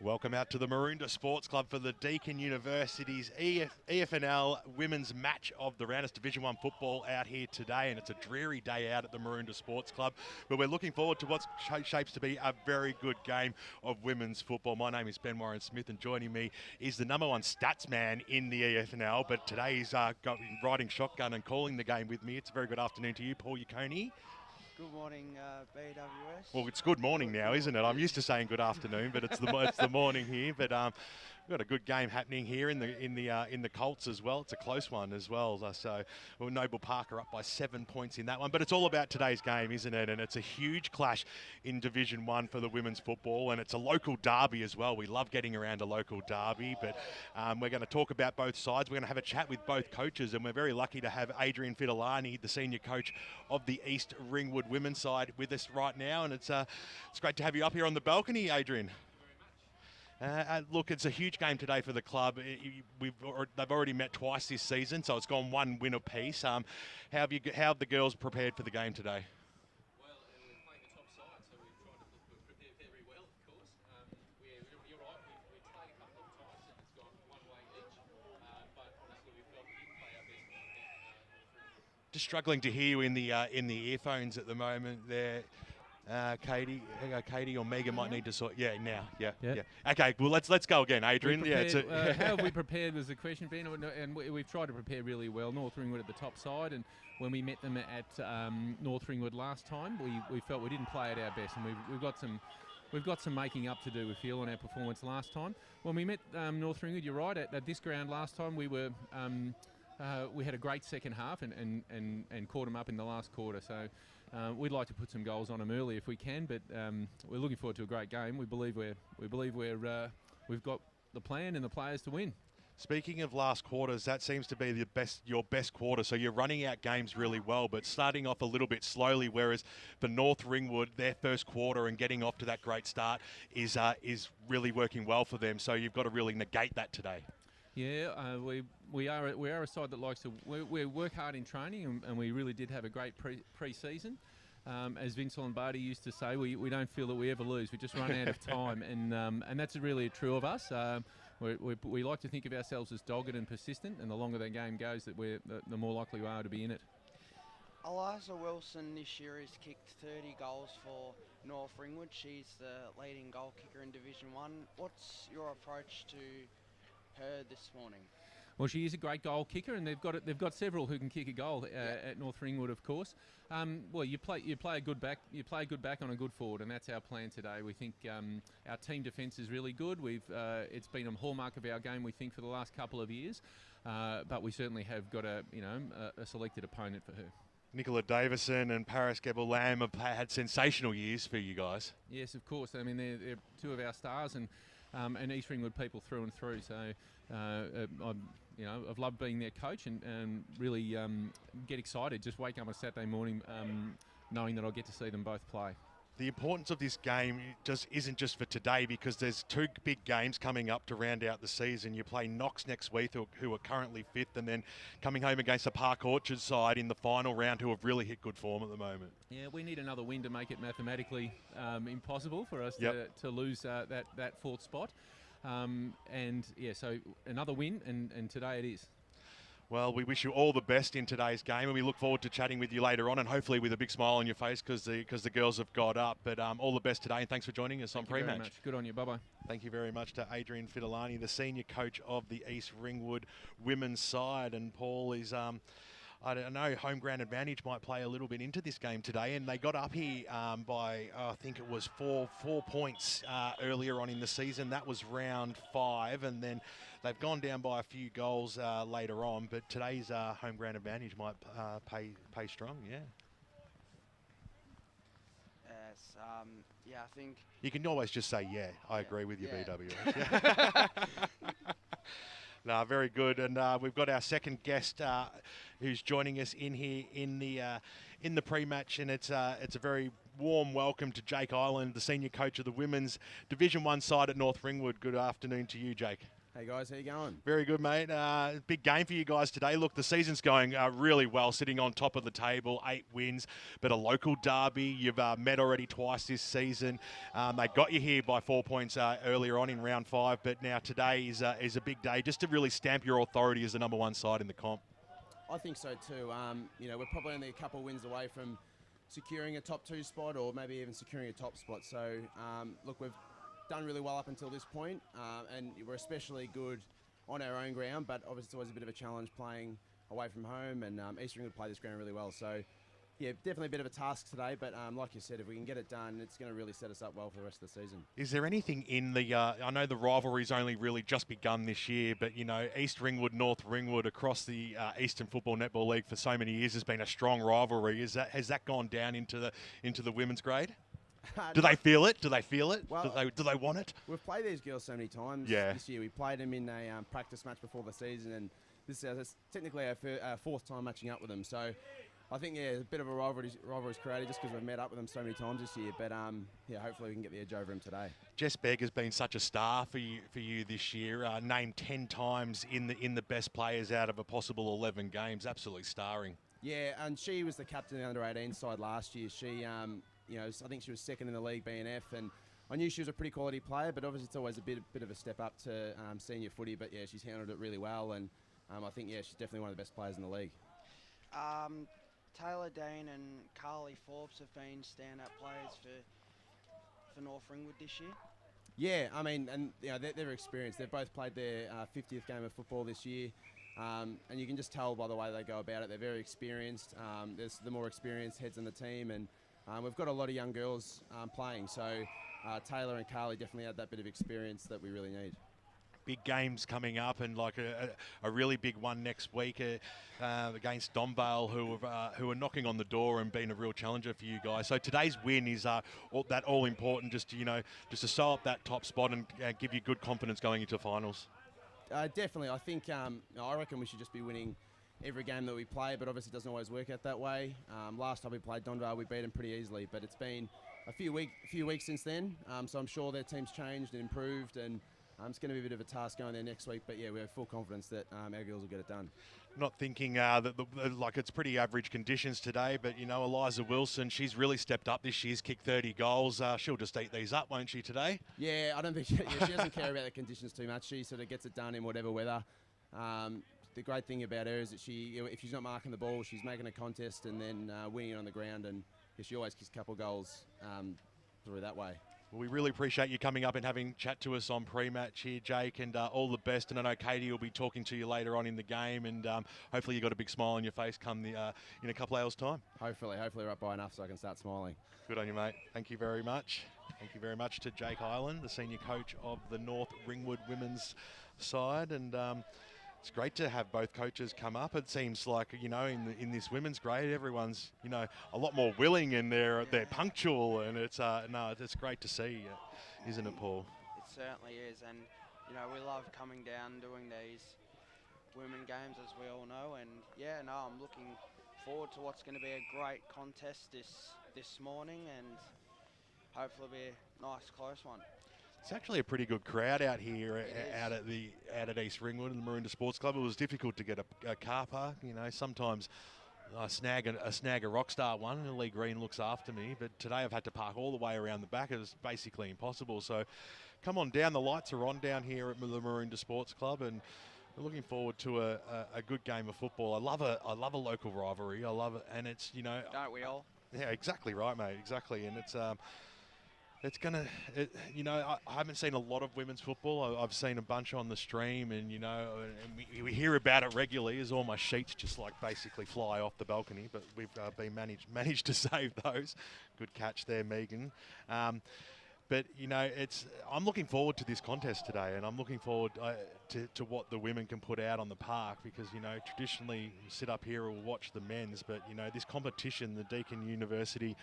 Welcome out to the Maroondah Sports Club for the Deakin University's EFNL Women's Match of the Round. It's Division 1 football out here today, and it's a dreary day out at the Maroondah Sports Club, but we're looking forward to what shapes to be a very good game of women's football. My name is Ben Warren Smith, and joining me is the #1 stats man in the EFNL, but today he's riding shotgun and calling the game with me. It's a very good afternoon to you, Paul Yaconi. Good morning, BWS. Well, it's good morning now, isn't it? I'm used to saying good afternoon, but it's the morning here. But we've got a good game happening here in the Colts as well. It's a close one as well. So Noble Park are up by 7 points in that one. But it's all about today's game, isn't it? And it's a huge clash in Division 1 for the women's football, and it's a local derby as well. We love getting around a local derby, but we're going to talk about both sides. We're going to have a chat with both coaches, and we're very lucky to have Adrian Fidolani, the senior coach of the East Ringwood women's side, with us right now, and it's great to have you up here on the balcony, Adrian. Look, it's a huge game today for the club. They've already met twice this season, so it's gone one win apiece. How have the girls prepared for the game today? Well, we're playing the top side, so we've tried to prepare very well, of course. You're right, we've played a couple of times and it's gone one way each, but honestly we felt we didn't play our best. Just struggling to hear you in the earphones at the moment there. Katie or Megan might need to sort. Yeah, now. Yeah. Okay, well let's go again, Adrian. How have we prepared was the question, Ben, and we've tried to prepare really well. North Ringwood at the top side, and when we met them at North Ringwood last time, we felt we didn't play at our best, and we've got some making up to do, we feel, on our performance last time. When we met North Ringwood, you're right, at this ground last time we were. We had a great second half and caught them up in the last quarter. So we'd like to put some goals on them early if we can, but we're looking forward to a great game. We believe we've got the plan and the players to win. Speaking of last quarters, that seems to be your best quarter. So you're running out games really well, but starting off a little bit slowly. Whereas for North Ringwood, their first quarter and getting off to that great start is really working well for them. So you've got to really negate that today. Yeah, we are a side that likes to we work hard in training, and we really did have a great pre-season. As Vince Lombardi used to say, we don't feel that we ever lose. We just run out of time, and that's really true of us. We like to think of ourselves as dogged and persistent, and the longer the game goes, the more likely we are to be in it. Eliza Wilson this year has kicked 30 goals for North Ringwood. She's the leading goal kicker in Division 1. What's your approach to her this morning? Well, she is a great goal kicker, and they've got several who can kick a goal at North Ringwood, of course. Well, you play a good back on a good forward, and that's our plan today. We think our team defence is really good. It's been a hallmark of our game, we think, for the last couple of years, but we certainly have got a selected opponent for her. Nicola Davison and Paris Gebel-Lamb have had sensational years for you guys. Yes, of course. I mean, they're two of our stars, and East Ringwood people through and through. So I've loved being their coach, and really get excited. Just wake up on a Saturday morning knowing that I'll get to see them both play. The importance of this game just isn't just for today, because there's two big games coming up to round out the season. You play Knox next week, who are currently 5th, and then coming home against the Park Orchard side in the final round, who have really hit good form at the moment. Yeah, we need another win to make it mathematically impossible for us to lose that 4th spot. So another win, and today it is. Well, we wish you all the best in today's game, and we look forward to chatting with you later on, and hopefully with a big smile on your face, because the girls have got up. But all the best today, and thanks for joining us on Pre-Match. Thank you very much. Good on you. Bye-bye. Thank you very much to Adrian Fidolani, the senior coach of the East Ringwood women's side. And Paul is... I don't know, home ground advantage might play a little bit into this game today, and they got up here by, I think it was four points earlier on in the season. That was round 5, and then they've gone down by a few goals later on, but today's home ground advantage might pay strong, yeah. Yes, I think... You can always just say, yeah, I agree with you, BWS. No, very good, and we've got our second guest who's joining us in here in the pre-match, and it's a very warm welcome to Jake Island, the senior coach of the women's Division 1 side at North Ringwood. Good afternoon to you, Jake. Hey guys, how you going? Very good, mate. Big game for you guys today. Look, the season's going really well, sitting on top of the table, 8 wins, but a local derby. You've met already twice this season. They got you here by 4 points earlier on in round 5, but now today is a big day just to really stamp your authority as the #1 side in the comp. I think so too. We're probably only a couple of wins away from securing a top 2 spot, or maybe even securing a top spot. So, look, we've done really well up until this point, and we're especially good on our own ground, but obviously it's always a bit of a challenge playing away from home, and East Ringwood play this ground really well. So, yeah, definitely a bit of a task today, but like you said, if we can get it done, it's going to really set us up well for the rest of the season. Is there anything in the, I know the rivalry's only really just begun this year, but, you know, East Ringwood, North Ringwood across the Eastern Football Netball League for so many years has been a strong rivalry. Has that gone down into the women's grade? Do they feel it? Do they feel it? Well, do they want it? We've played these girls so many times this year. We played them in a practice match before the season, and this is technically our 4th time matching up with them. So I think, a bit of a rivalry's created just because we've met up with them so many times this year. But, hopefully we can get the edge over them today. Jess Begg has been such a star for you this year. Named 10 times in the best players out of a possible 11 games. Absolutely starring. Yeah, and she was the captain of the under-18 side last year. She... I think she was 2nd in the league, BNF, and I knew she was a pretty quality player, but obviously it's always a bit of a step up to senior footy. But yeah, she's handled it really well, and I think she's definitely one of the best players in the league. Taylor Dane and Carly Forbes have been stand-up players for North Ringwood this year. Yeah, I mean, and they're experienced. They've both played their 50th game of football this year. And you can just tell by the way they go about it. They're very experienced. There's the more experienced heads in the team, and we've got a lot of young girls playing, so Taylor and Carly definitely had that bit of experience that we really need. Big games coming up, and like a really big one next week against Donvale, who are knocking on the door and being a real challenger for you guys. So today's win is all important, just to sew up that top spot and give you good confidence going into finals. Definitely, I think I reckon we should just be winning every game that we play, but obviously it doesn't always work out that way. Last time we played Donvale, we beat them pretty easily, but it's been a few weeks since then, so I'm sure their team's changed and improved, and it's going to be a bit of a task going there next week, but yeah, we have full confidence that our girls will get it done. Not thinking that it's pretty average conditions today, but Eliza Wilson, she's really stepped up this year. She's kicked 30 goals. She'll just eat these up, won't she, today? Yeah, I don't think she doesn't care about the conditions too much. She sort of gets it done in whatever weather. The great thing about her is that if she's not marking the ball, she's making a contest and then winning it on the ground, and she always kicks a couple of goals through that way. Well, we really appreciate you coming up and having chat to us on pre-match here, Jake, and all the best. And I know Katie will be talking to you later on in the game, and hopefully you got a big smile on your face come in a couple hours' time. Hopefully we're up by enough so I can start smiling. Good on you, mate. Thank you very much. Thank you very much to Jake Hyland, the senior coach of the North Ringwood women's side, and it's great to have both coaches come up. It seems like, in this women's grade, everyone's, a lot more willing, and they're punctual, and it's great to see, isn't it, Paul? It certainly is, and we love coming down doing these women games, as we all know, and I'm looking forward to what's going to be a great contest this morning, and hopefully be a nice close one. It's actually a pretty good crowd out here out at East Ringwood and the Maroondah Sports Club. It was difficult to get a car park. Sometimes I snag a rock star one, and Lee Green looks after me. But today I've had to park all the way around the back. It was basically impossible. So come on down. The lights are on down here at the Maroondah Sports Club, and we're looking forward to a good game of football. I love a local rivalry. I love it, and it's Don't we all? Yeah, exactly right, mate. Exactly, and I haven't seen a lot of women's football. I've seen a bunch on the stream, and we hear about it regularly as all my sheets just basically fly off the balcony. But we've been managed to save those. Good catch there, Megan. But I'm looking forward to this contest today, and I'm looking forward to what the women can put out on the park, because traditionally we sit up here and we'll watch the men's, but this competition, the Deakin University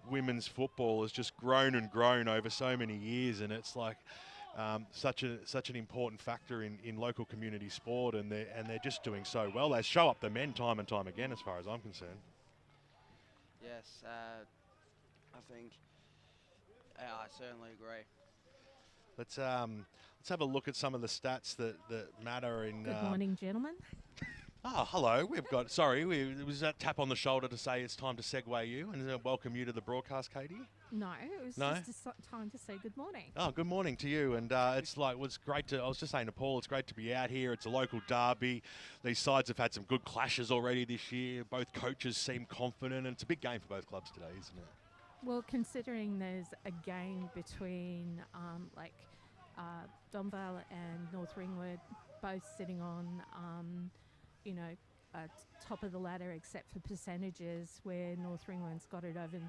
women's football, has just grown and grown over so many years, and it's such an important factor in local community sport, and they're just doing so well. They show up the men time and time again, as far as I'm concerned. Yes, I think I certainly agree. Let's have a look at some of the stats that matter in. Good morning, gentlemen. Oh, hello. We've got. Sorry, it was that tap on the shoulder to say it's time to segue you and welcome you to the broadcast, Katie. No, it was just time to say good morning. Oh, good morning to you. And it's great to. I was just saying to Paul, it's great to be out here. It's a local derby. These sides have had some good clashes already this year. Both coaches seem confident, and it's a big game for both clubs today, isn't it? Well, considering there's a game between Domvale and North Ringwood, both sitting on, top of the ladder except for percentages, where North Ringwood's got it over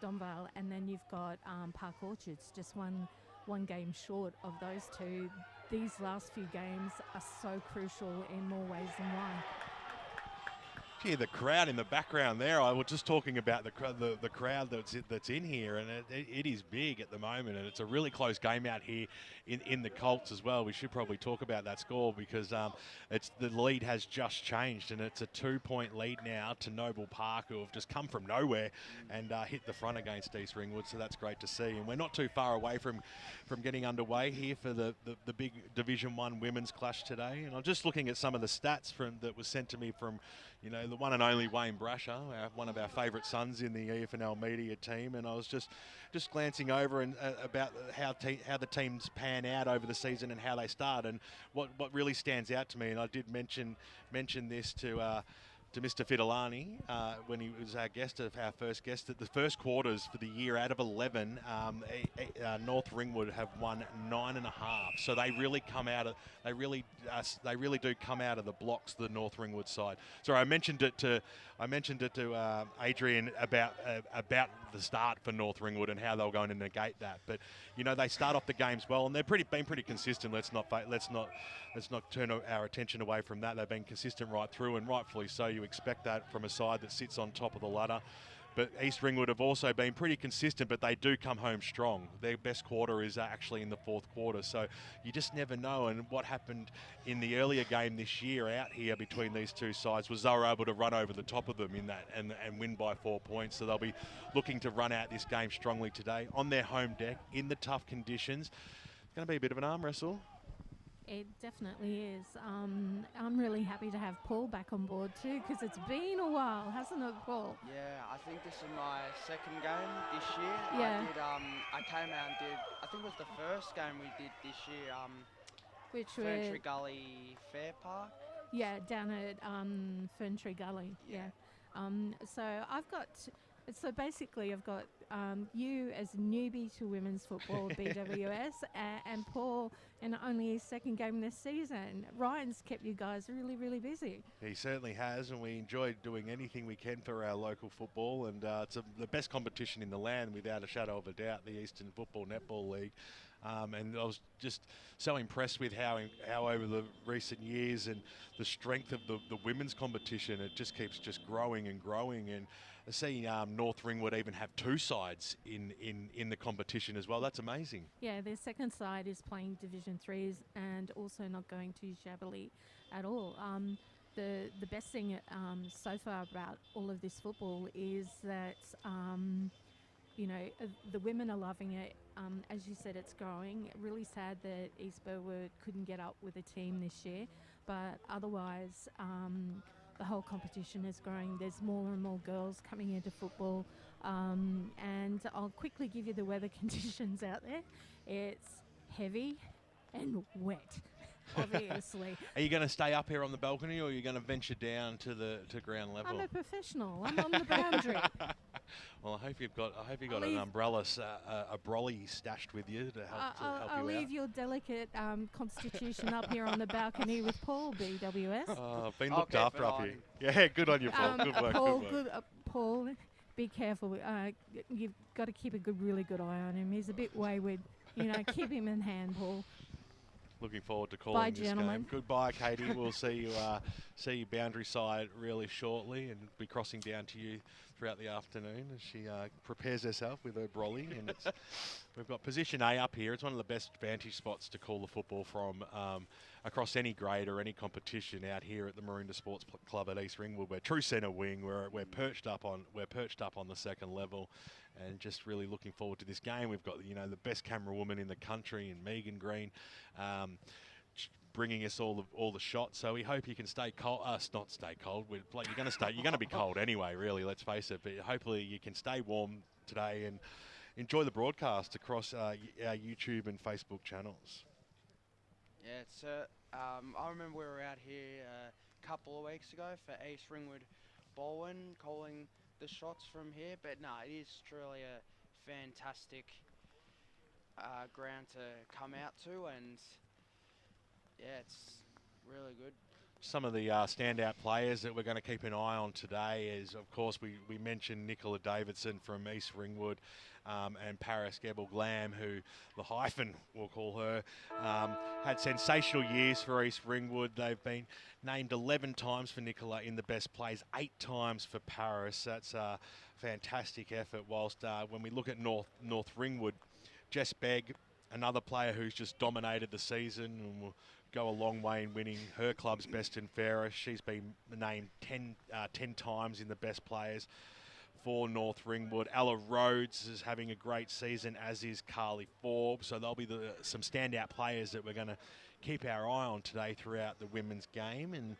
Domvale, and then you've got Park Orchards just one game short of those two. These last few games are so crucial in more ways than one. Gee, the crowd in the background there. I was just talking about the crowd that's in here, and it is big at the moment, and it's a really close game out here in the Colts as well. We should probably talk about that score because the lead has just changed, and it's a 2-point lead now to Noble Park, who have just come from nowhere and hit the front against East Ringwood. So that's great to see, and we're not too far away from getting underway here for the big Division 1 women's clash today. And I'm just looking at some of the stats that was sent to me from, the one and only Wayne Brasher, one of our favourite sons in the EFNL media team, and I was just glancing over and about how the teams pan out over the season and how they start, and what really stands out to me, and I did mention this to Mr. Fidolani when he was our first guest, that the first quarters for the year out of 11, North Ringwood have won 9.5. So they really do come out of the blocks, the North Ringwood side. Sorry, I mentioned it to Adrian about the start for North Ringwood and how they were going to negate that. But they start off the games well, and they've been pretty consistent. Let's not turn our attention away from that. They've been consistent right through, and rightfully so. You expect that from a side that sits on top of the ladder. But East Ringwood have also been pretty consistent, but they do come home strong. Their best quarter is actually in the fourth quarter, so you just never know. And what happened in the earlier game this year out here between these two sides was they were able to run over the top of them in that and win by 4 points. So they'll be looking to run out this game strongly today on their home deck in the tough conditions. It's going to be a bit of an arm wrestle. It definitely is. I'm really happy to have Paul back on board too, because it's been a while, hasn't it, Paul? Yeah, I think this is my second game this year. Yeah. I came out and did, I think it was the first game we did this year, which Ferntree Gully Fair Park. Yeah, down at Ferntree Gully. Yeah. So basically I've got you as a newbie to women's football at BWS and Paul in only his second game this season. Ryan's kept you guys really, really busy. He certainly has, and we enjoy doing anything we can for our local football, and it's the best competition in the land without a shadow of a doubt, the Eastern Football Netball League. And I was just so impressed with how over the recent years and the strength of the women's competition, it just keeps just growing and growing. And I see North Ringwood even have two sides in the competition as well. That's amazing. Yeah, their second side is playing Division 3s and also not going too shabbily at all. The best thing so far about all of this football is that the women are loving it. As you said, it's growing. Really sad that East Burwood couldn't get up with a team this year, but otherwise the whole competition is growing. There's more and more girls coming into football, and I'll quickly give you the weather conditions out there. It's heavy and wet, obviously. Are you going to stay up here on the balcony, or are you going to venture down to ground level? I'm a professional. I'm on the boundary. Well, I hope you've got an umbrella, a brolly stashed with you to help you out. I'll leave your delicate constitution up here on the balcony with Paul, BWS. Oh, been looked after up here. Yeah, good on you, Paul. Good work. Paul, good work. Paul, be careful. You've got to keep a really good eye on him. He's a bit wayward. Keep him in hand, Paul. Looking forward to calling this gentlemen. game. Goodbye, Katie. We'll see you boundary side really shortly, and be crossing down to you throughout the afternoon as she prepares herself with her brolly. And we've got position A up here. It's one of the best vantage spots to call the football from across any grade or any competition out here at the Maroondah Sports Club at East Ringwood. We're true centre wing. We're perched up on the second level, and just really looking forward to this game. We've got the best camera woman in the country in Megan Green. Bringing us all the shots, so we hope you can stay cold. Not stay cold. You're going to be cold anyway. Really, let's face it. But hopefully you can stay warm today and enjoy the broadcast across our YouTube and Facebook channels. Yeah, it's. I remember we were out here a couple of weeks ago for East Ringwood Baldwin calling the shots from here. But no, it is truly a fantastic ground to come out to, and yeah, it's really good. Some of the standout players that we're going to keep an eye on today is, of course, we mentioned Nicola Davidson from East Ringwood and Paris Gebel-Glam, who the hyphen, we'll call her, had sensational years for East Ringwood. They've been named 11 times for Nicola in the best plays, 8 times for Paris. That's a fantastic effort. Whilst when we look at North Ringwood, Jess Begg, another player who's just dominated the season and will go a long way in winning her club's best and fairest. She's been named 10 times in the best players for North Ringwood. Ella Rhodes is having a great season, as is Carly Forbes. So there'll be some standout players that we're going to keep our eye on today throughout the women's game. And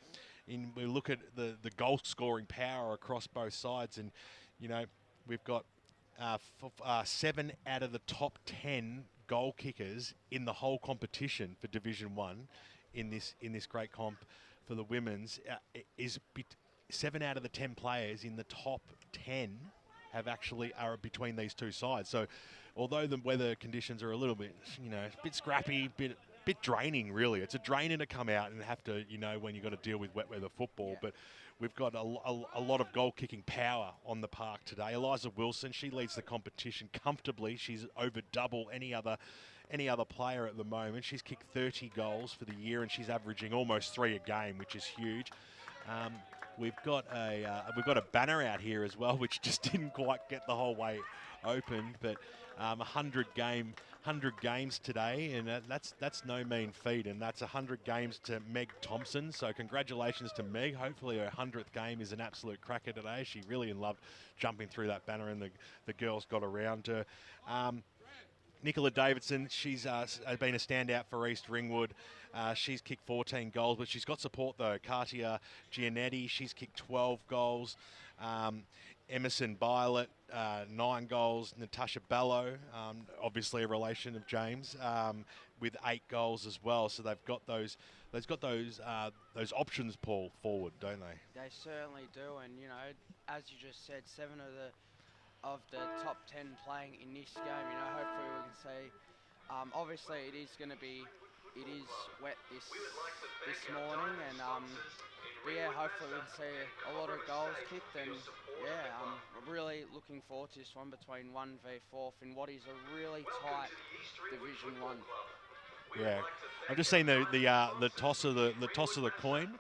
we look at the goal scoring power across both sides, and we've got 7 out of the top 10 goal kickers in the whole competition for Division 1 in this great comp for the women's. 7 out of the 10 players in the top 10 are between these two sides. So although the weather conditions are a little bit, a bit scrappy, bit draining really. It's a drainer to come out and have to, when you've got to deal with wet weather football. Yeah. But we've got a lot of goal-kicking power on the park today. Eliza Wilson, she leads the competition comfortably. She's over double any other player at the moment. She's kicked 30 goals for the year, and she's averaging almost 3 a game, which is huge. We've got a banner out here as well, which just didn't quite get the whole way open, but 100 games today, and that's no mean feat, and that's 100 games to Meg Thompson. So congratulations to Meg. Hopefully her 100th game is an absolute cracker today. She really loved jumping through that banner, and the girls got around her. Nicola Davidson, she's been a standout for East Ringwood. She's kicked 14 goals, but she's got support though. Katia Gianetti, she's kicked 12 goals. Emerson Violet, 9 goals. Natasha Bello, obviously a relation of James, with 8 goals as well. So they've got those options, Paul, forward, don't they? They certainly do, and as you just said, 7 of the top 10 playing in this game. Hopefully we can say, obviously it is wet this morning, and but yeah, hopefully we can see a lot of goals kicked, and yeah, I'm really looking forward to this one between 1v4 in what is a really tight Division 1. Yeah, I've just seen the toss of the coin.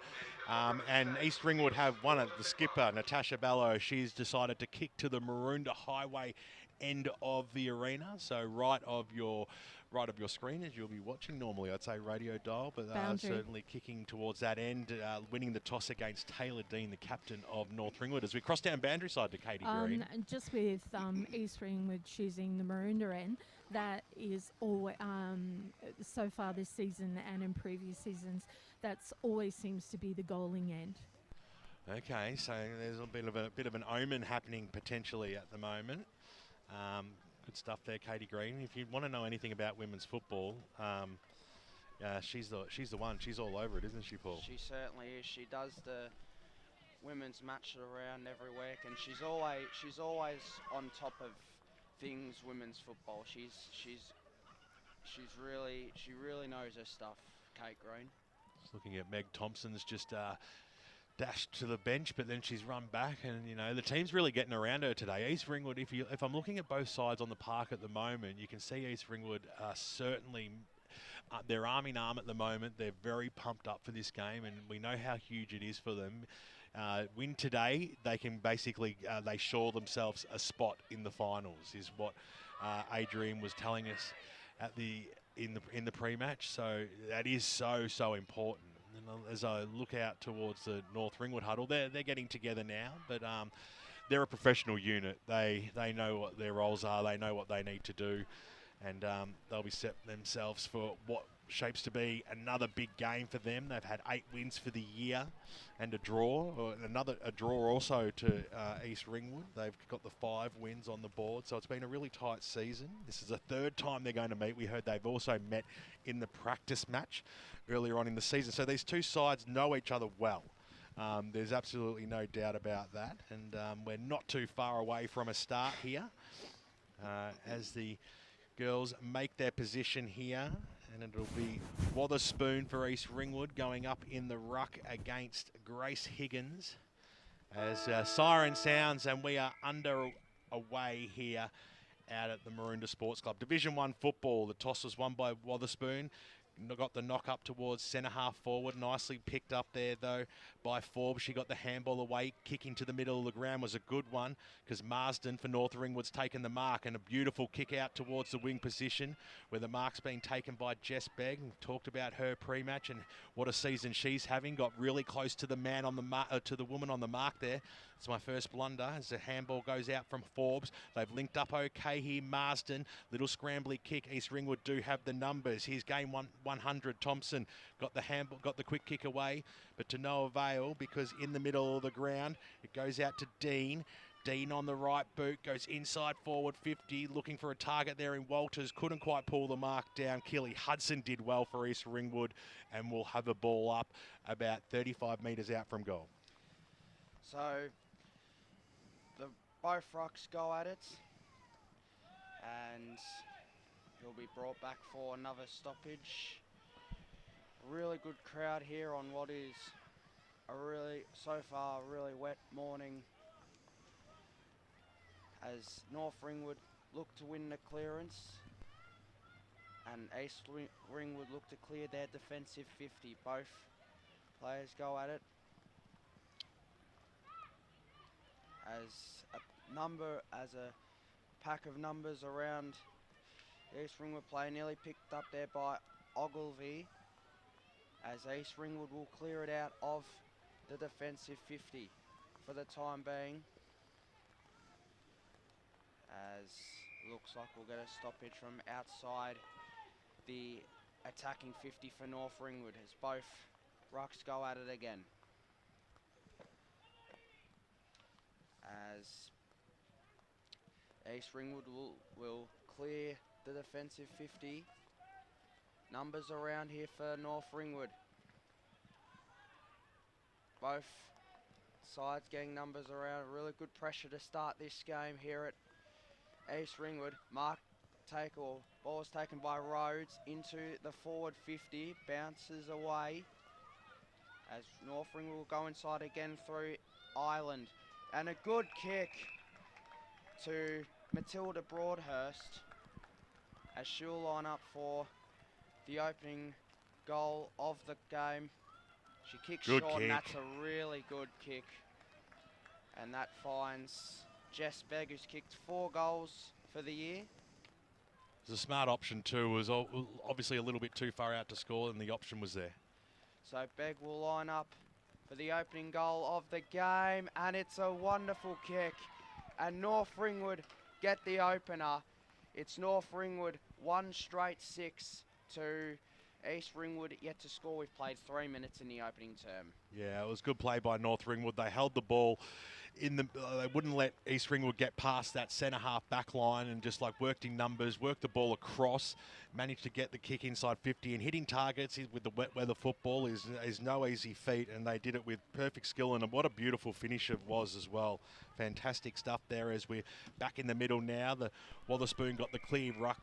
And East Ringwood have won it. The skipper, Natasha Bello, she's decided to kick to the Maroondah Highway end of the arena. So right of your screen as you'll be watching. Normally I'd say radio dial, but certainly kicking towards that end, winning the toss against Taylor Dean, the captain of North Ringwood, as we cross down boundary side to Katie Green. Just with East Ringwood choosing the Maroondah end, that is all so far this season and in previous seasons, that's always seems to be the goaling end. Okay, so there's a bit of an omen happening potentially at the moment. Good stuff there, Katie Green. If you want to know anything about women's football, she's the one. She's all over it, isn't she, Paul? She certainly is. She does the women's match around every week, and she's always on top of things women's football. She really knows her stuff, Kate Green. Just looking at Meg Thompson's just dashed to the bench, but then she's run back, and the team's really getting around her today. East Ringwood, if I'm looking at both sides on the park at the moment, you can see East Ringwood certainly they're arm in arm at the moment. They're very pumped up for this game, and we know how huge it is for them. win today, they can basically they shore themselves a spot in the finals, is what Adrian was telling us at in the pre-match. So that is so important. And as I look out towards the North Ringwood huddle, they're getting together now, but they're a professional unit. They know what their roles are. They know what they need to do, and they'll be set themselves for what shapes to be another big game for them. They've had 8 wins for the year and a draw, or a draw also to East Ringwood. They've got the 5 wins on the board, so it's been a really tight season. This is the 3rd time they're going to meet. We heard they've also met in the practice match earlier on in the season. So these two sides know each other well. There's absolutely no doubt about that, and we're not too far away from a start here as the girls make their position here, and it'll be Wotherspoon for East Ringwood going up in the ruck against Grace Higgins as siren sounds, and we are away here out at the Maroondah Sports Club. Division 1 football, the toss was won by Wotherspoon. Got the knock up towards centre half forward. Nicely picked up there, though, by Forbes. She got the handball away. Kicking to the middle of the ground was a good one because Marsden for North Ringwood's taken the mark, and a beautiful kick out towards the wing position where the mark's been taken by Jess Begg. We've talked about her pre-match and what a season she's having. Got really close to the man on the to the woman on the mark there. It's my first blunder as the handball goes out from Forbes. They've linked up okay here. Marsden, little scrambly kick. East Ringwood do have the numbers. Here's game 100. Thompson got the handball, got the quick kick away, but to no avail because in the middle of the ground, it goes out to Dean. Dean on the right boot, goes inside forward 50, looking for a target there in Walters. Couldn't quite pull the mark down. Keely Hudson did well for East Ringwood and will have a ball up about 35 metres out from goal. So both rucks go at it, and he'll be brought back for another stoppage. Really good crowd here on what is so far a really wet morning, as North Ringwood look to win the clearance and East Ringwood look to clear their defensive 50. Both players go at it. As a pack of numbers around the East Ringwood player, nearly picked up there by Ogilvie, as East Ringwood will clear it out of the defensive 50 for the time being, as looks like we'll get a stoppage from outside the attacking 50 for North Ringwood as both rucks go at it again. As East Ringwood will clear the defensive 50. Numbers around here for North Ringwood. Both sides getting numbers around. Really good pressure to start this game here at East Ringwood. Ball is taken by Rhodes into the forward 50. Bounces away as North Ringwood will go inside again through Island. And a good kick to Matilda Broadhurst as she'll line up for the opening goal of the game. She kicks Good short, kick. and that's a really good kick. And that finds Jess Begg, who's kicked 4 goals for the year. It was a smart option too. It was obviously a little bit too far out to score, and the option was there. So Begg will line up for the opening goal of the game, and it's a wonderful kick. And North Ringwood get the opener. It's North Ringwood 1 straight 6 to East Ringwood yet to score. We've played 3 minutes in the opening term. Yeah, it was good play by North Ringwood. They held the ball in the. They wouldn't let East Ringwood get past that centre half back line and just like worked in numbers, worked the ball across, managed to get the kick inside 50, and hitting targets with the wet weather football is no easy feat, and they did it with perfect skill, and what a beautiful finish it was as well. Fantastic stuff there as we're back in the middle now. The Wotherspoon got the clear ruck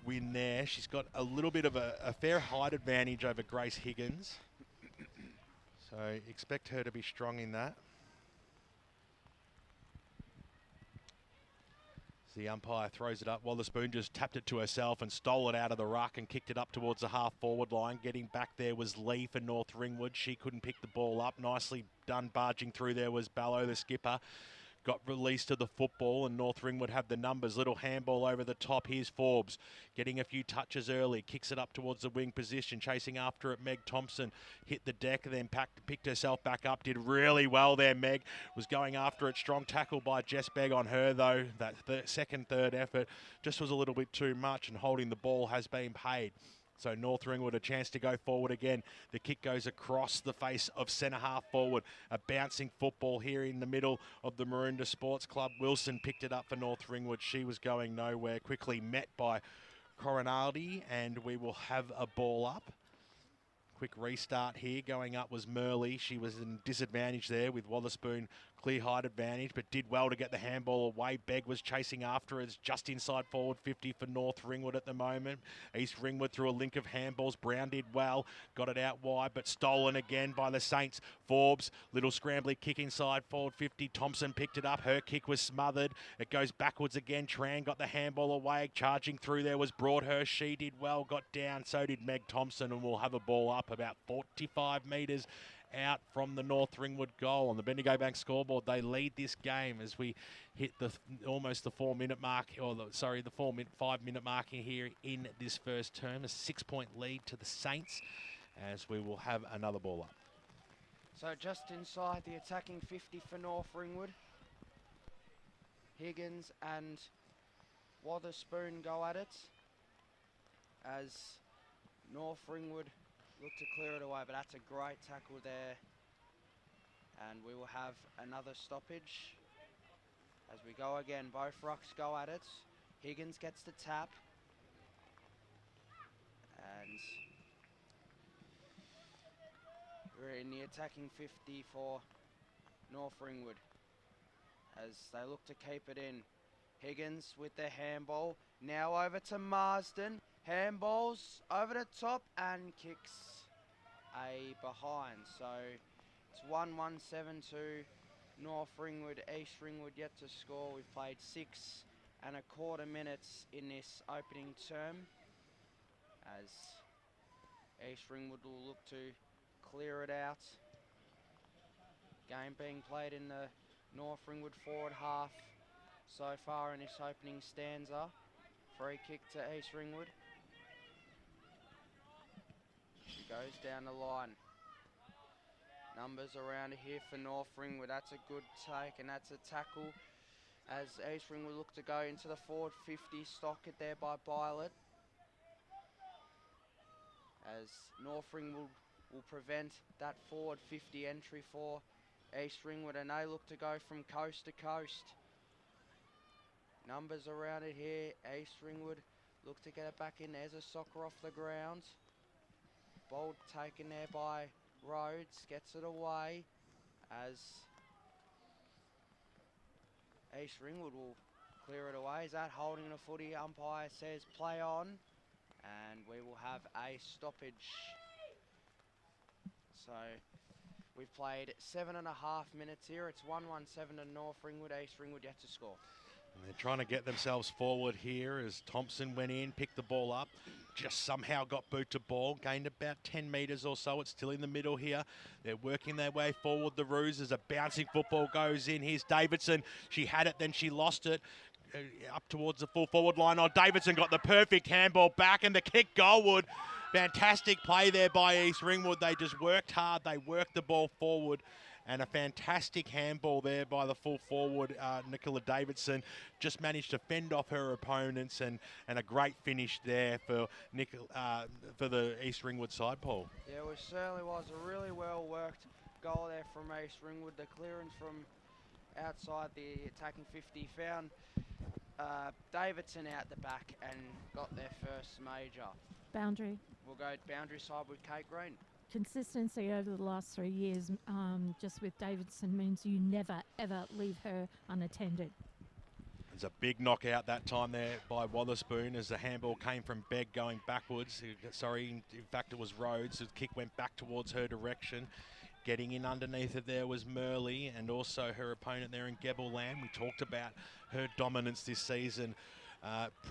win there. She's got a little bit of a fair height advantage over Grace Higgins. So expect her to be strong in that. The umpire throws it up. Wotherspoon just tapped it to herself and stole it out of the ruck and kicked it up towards the half-forward line. Getting back there was Lee for North Ringwood. She couldn't pick the ball up. Nicely done barging through there was Ballo, the skipper. Got released to the football, and North Ringwood have the numbers. Little handball over the top. Here's Forbes getting a few touches early. Kicks it up towards the wing position. Chasing after it, Meg Thompson hit the deck, then picked herself back up. Did really well there, Meg. Was going after it. Strong tackle by Jess Begg on her, though. That second, third effort just was a little bit too much, and holding the ball has been paid. So North Ringwood a chance to go forward again. The kick goes across the face of centre half forward. A bouncing football here in the middle of the Maroondah Sports Club. Wilson picked it up for North Ringwood. She was going nowhere. Quickly met by Coronati, and we will have a ball up. Quick restart here. Going up was Murley. She was in disadvantage there with Wotherspoon clear height advantage, but did well to get the handball away. Begg was chasing after it. It's just inside forward 50 for North Ringwood at the moment. East Ringwood through a link of handballs. Brown did well. Got it out wide, but stolen again by the Saints. Forbes, little scrambly kick inside forward 50. Thompson picked it up. Her kick was smothered. It goes backwards again. Tran got the handball away. Charging through there was Broadhurst. She did well. Got down. So did Meg Thompson, and we'll have a ball up about 45 metres out from the North Ringwood goal. On the Bendigo Bank scoreboard, they lead this game as we hit almost the 4 minute mark, or the 5 minute mark here in this first term. A 6-point lead to the Saints, as we will have another ball up. So just inside the attacking 50 for North Ringwood. Higgins and Wotherspoon go at it, as North Ringwood look to clear it away, but that's a great tackle there. And we will have another stoppage. As we go again, both rucks go at it. Higgins gets the tap. And we're in the attacking 50 for North Ringwood, as they look to keep it in. Higgins with the handball. Now over to Marsden. Handballs over the top and kicks a behind. So it's 1-1-7-2. North Ringwood, East Ringwood yet to score. We've played 6.25 minutes in this opening term, as East Ringwood will look to clear it out. Game being played in the North Ringwood forward half so far in this opening stanza. Free kick to East Ringwood. Goes down the line. Numbers around here for North Ringwood. That's a good take, and that's a tackle, as East Ringwood look to go into the forward 50. Stock it there by Violet, as North Ringwood will prevent that forward 50 entry for East Ringwood, and they look to go from coast to coast. Numbers around it here. East Ringwood look to get it back in. There's a soccer off the ground. Bold taken there by Rhodes. Gets it away, as East Ringwood will clear it away. Is that holding the footy? Umpire says play on, and we will have a stoppage. So we've played 7.5 minutes here. It's 1-1-7 to North Ringwood. East Ringwood yet to score. And they're trying to get themselves forward here, as Thompson went in, picked the ball up, just somehow got boot to ball, gained about 10 metres or so. It's still in the middle here. They're working their way forward. The Roos, as a bouncing football goes in. Here's Davidson. She had it, then she lost it. Up towards the full forward line. Oh, Davidson got the perfect handball back, and the kick goalward. Fantastic play there by East Ringwood. They just worked hard. They worked the ball forward. And a fantastic handball there by the full forward, Nicola Davidson. Just managed to fend off her opponents, and a great finish there for for the East Ringwood side, Paul. Yeah, it certainly was a really well worked goal there from East Ringwood. The clearance from outside the attacking 50 found Davidson out the back and got their first major. Boundary. We'll go boundary side with Kate Green. Consistency over the last 3 years, just with Davidson, means you never, ever leave her unattended. There's a big knockout that time there by Wotherspoon, as the handball came from Begg going backwards. Sorry, in fact it was Rhodes. The kick went back towards her direction. Getting in underneath it there was Murley, and also her opponent there in Gebel Lamb. We talked about her dominance this season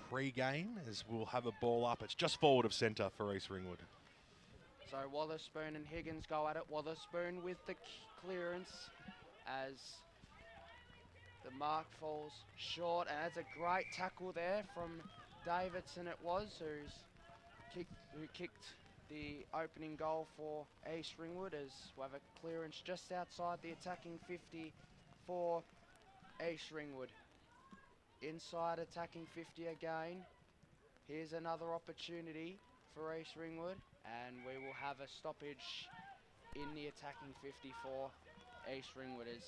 pre-game, as we'll have a ball up. It's just forward of centre for East Ringwood. So Wotherspoon and Higgins go at it. Wotherspoon with the clearance as the mark falls short, and that's a great tackle there from Davidson it was, who kicked the opening goal for East Ringwood, as we have a clearance just outside the attacking 50 for East Ringwood. Inside attacking 50 again. Here's another opportunity for East Ringwood, and we will have a stoppage in the attacking 50 for East Ringwood, as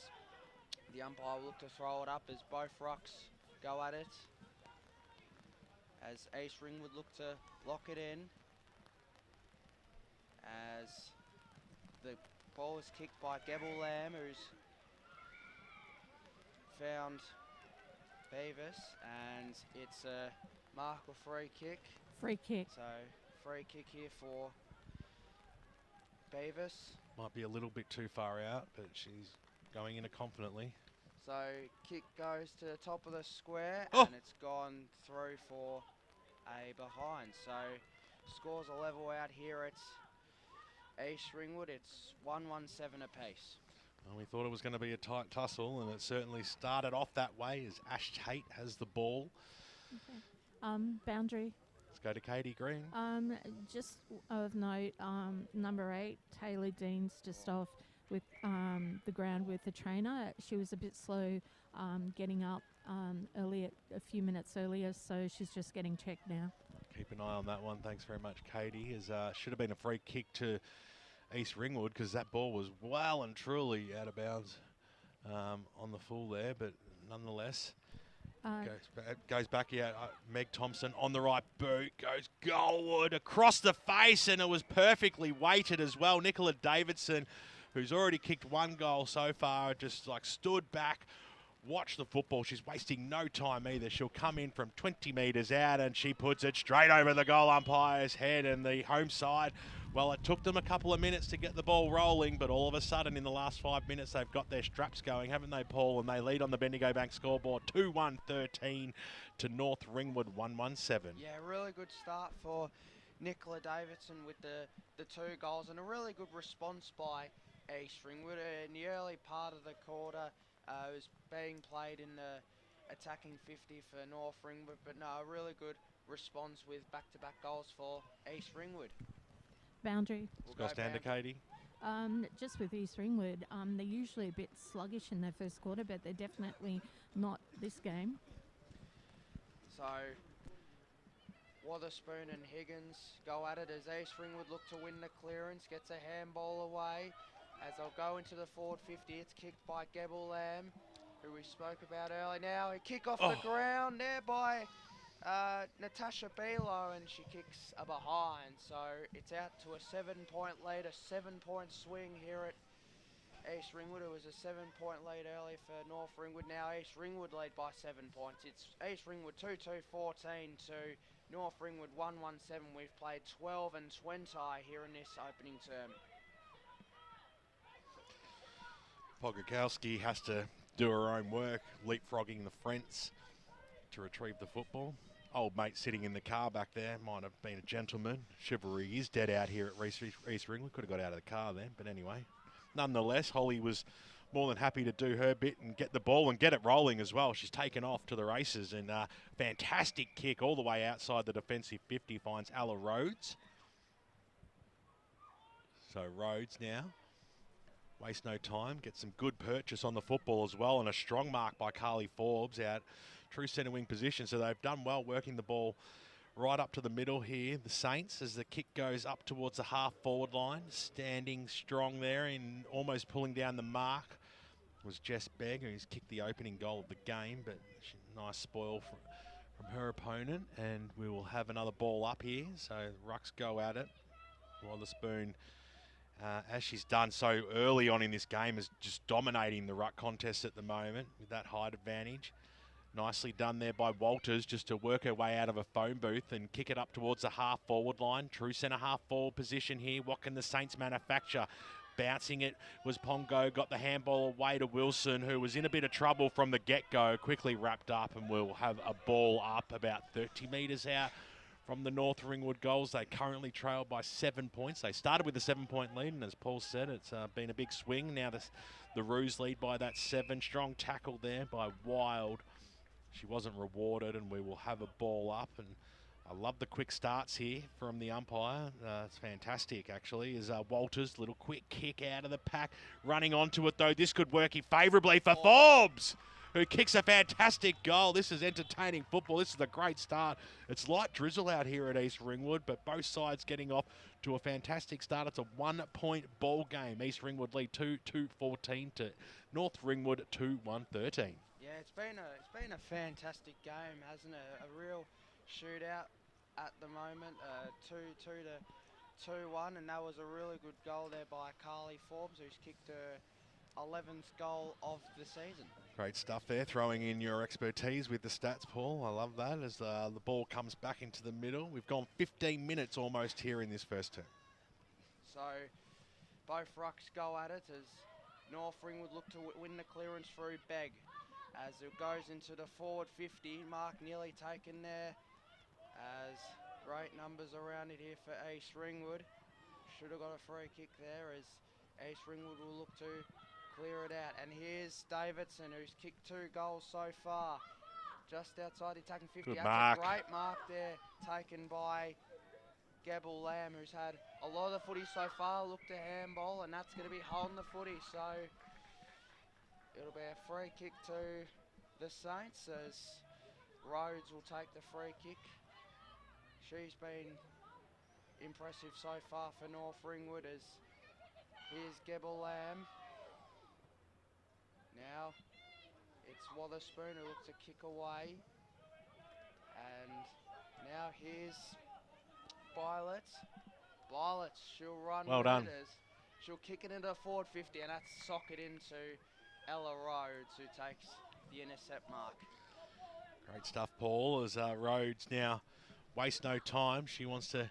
the umpire will look to throw it up as both rucks go at it. As East Ringwood look to lock it in, as the ball is kicked by Gebel Lamb, who's found Beavis, and it's a mark or free kick. Free kick. So free kick here for Beavis. Might be a little bit too far out, but she's going in it confidently. So kick goes to the top of the square, Oh! and it's gone through for a behind. So scores a level out here. It's East Ringwood. It's 1-1-7 apiece. Well, we thought it was going to be a tight tussle, and it certainly started off that way as Ash Tate has the ball. Okay. Boundary. Let's go to Katie Green. Just of note, number 8, Taylor Dean's just off with the ground with the trainer. She was a bit slow getting up earlier, a few minutes earlier, so she's just getting checked now. Keep an eye on that one. Thanks very much, Katie. As should have been a free kick to East Ringwood, because that ball was well and truly out of bounds on the full there, but nonetheless. Goes back out. Meg Thompson on the right boot, goes goalward across the face, and it was perfectly weighted as well. Nicola Davidson, who's already kicked one goal so far, just like stood back, watched the football. She's wasting no time either. She'll come in from 20 metres out, and she puts it straight over the goal umpire's head, and the home side, well, it took them a couple of minutes to get the ball rolling, but all of a sudden in the last 5 minutes they've got their straps going, haven't they, Paul? And they lead on the Bendigo Bank scoreboard 2-1-13 to North Ringwood 1-1-7. Yeah, really good start for Nicola Davidson with the 2 goals, and a really good response by East Ringwood. In the early part of the quarter, it was being played in the attacking 50 for North Ringwood, but no, a really good response with back-to-back goals for East Ringwood. Boundary. Let's go stand to Katie. Just with East Ringwood, they're usually a bit sluggish in their first quarter, but they're definitely not this game. So Wotherspoon and Higgins go at it as East Ringwood look to win the clearance, gets a handball away as they'll go into the forward 50. It's kicked by Gebel Lamb, who we spoke about earlier. Now a kick off the ground there by Natasha Belo, and she kicks a behind. So it's out to a 7-point lead, a 7-point swing here at East Ringwood. It was a 7-point lead earlier for North Ringwood. Now East Ringwood lead by 7 points. It's East Ringwood 2-2-14 to North Ringwood 1-1-7. We've played 12 and 20 here in this opening term. Pogakowski has to do her own work, leapfrogging the fence to retrieve the football. Old mate sitting in the car back there might have been a gentleman. Chivalry is dead out here at East Ringwood. Could have got out of the car then, but anyway. Nonetheless, Holly was more than happy to do her bit and get the ball and get it rolling as well. She's taken off to the races, and fantastic kick all the way outside the defensive 50 finds Ella Rhodes. So Rhodes now, waste no time, get some good purchase on the football as well, and a strong mark by Carly Forbes out true centre wing position. So they've done well working the ball right up to the middle here. The Saints, as the kick goes up towards the half forward line, standing strong there and almost pulling down the mark was Jess Begg, who's kicked the opening goal of the game, but nice spoil from her opponent. And we will have another ball up here. So Rucks go at it. Wotherspoon, as she's done so early on in this game, is just dominating the ruck contest at the moment with that height advantage. Nicely done there by Walters, just to work her way out of a phone booth and kick it up towards the half forward line. True centre half forward position here. What can the Saints manufacture? bouncing it was Pongo, got the handball away to Wilson, who was in a bit of trouble from the get-go, quickly wrapped up, and will have a ball up about 30 metres out from the North Ringwood goals. They currently trail by 7 points. They started with a 7-point lead, and as Paul said, it's been a big swing. Now the Roos lead by that 7. Strong tackle there by Wild. She wasn't rewarded, and we will have a ball up. And I love the quick starts here from the umpire. It's fantastic, actually, is Walters, little quick kick out of the pack. Running onto it, though. This could work favourably for Forbes, who kicks a fantastic goal. This is entertaining football. This is a great start. It's light drizzle out here at East Ringwood, but both sides getting off to a fantastic start. It's a 1-point ball game. East Ringwood lead 2-14 to North Ringwood 2-13. Yeah, it's been a fantastic game, hasn't it? A real shootout at the moment. 2-2 to 2-1, and that was a really good goal there by Carly Forbes, who's kicked her 11th goal of the season. Great stuff there, throwing in your expertise with the stats, Paul. I love that as the ball comes back into the middle. We've gone 15 minutes almost here in this first term. So both rucks go at it as North Ringwood look to win the clearance through Begg. As it goes into the forward 50, Mark nearly taken there. As great numbers around it here for East Ringwood. Should have got a free kick there as East Ringwood will look to clear it out. And here's Davidson, who's kicked 2 goals so far. Just outside the attacking 50. Good That's mark. a great mark there, taken by Gabble Lamb, who's had a lot of the footy so far. Look to handball, and that's going to be holding the footy. So it'll be a free kick to the Saints as Rhodes will take the free kick. She's been impressive so far for North Ringwood as here's Gabble Lamb. Now it's Wotherspoon who looks to kick away. And now here's Violet. She'll run Well with done. it as she'll kick it into the forward 50, and that's socket into Ella Rhodes, who takes the intercept mark. Great stuff, Paul, as Rhodes now waste no time. She wants to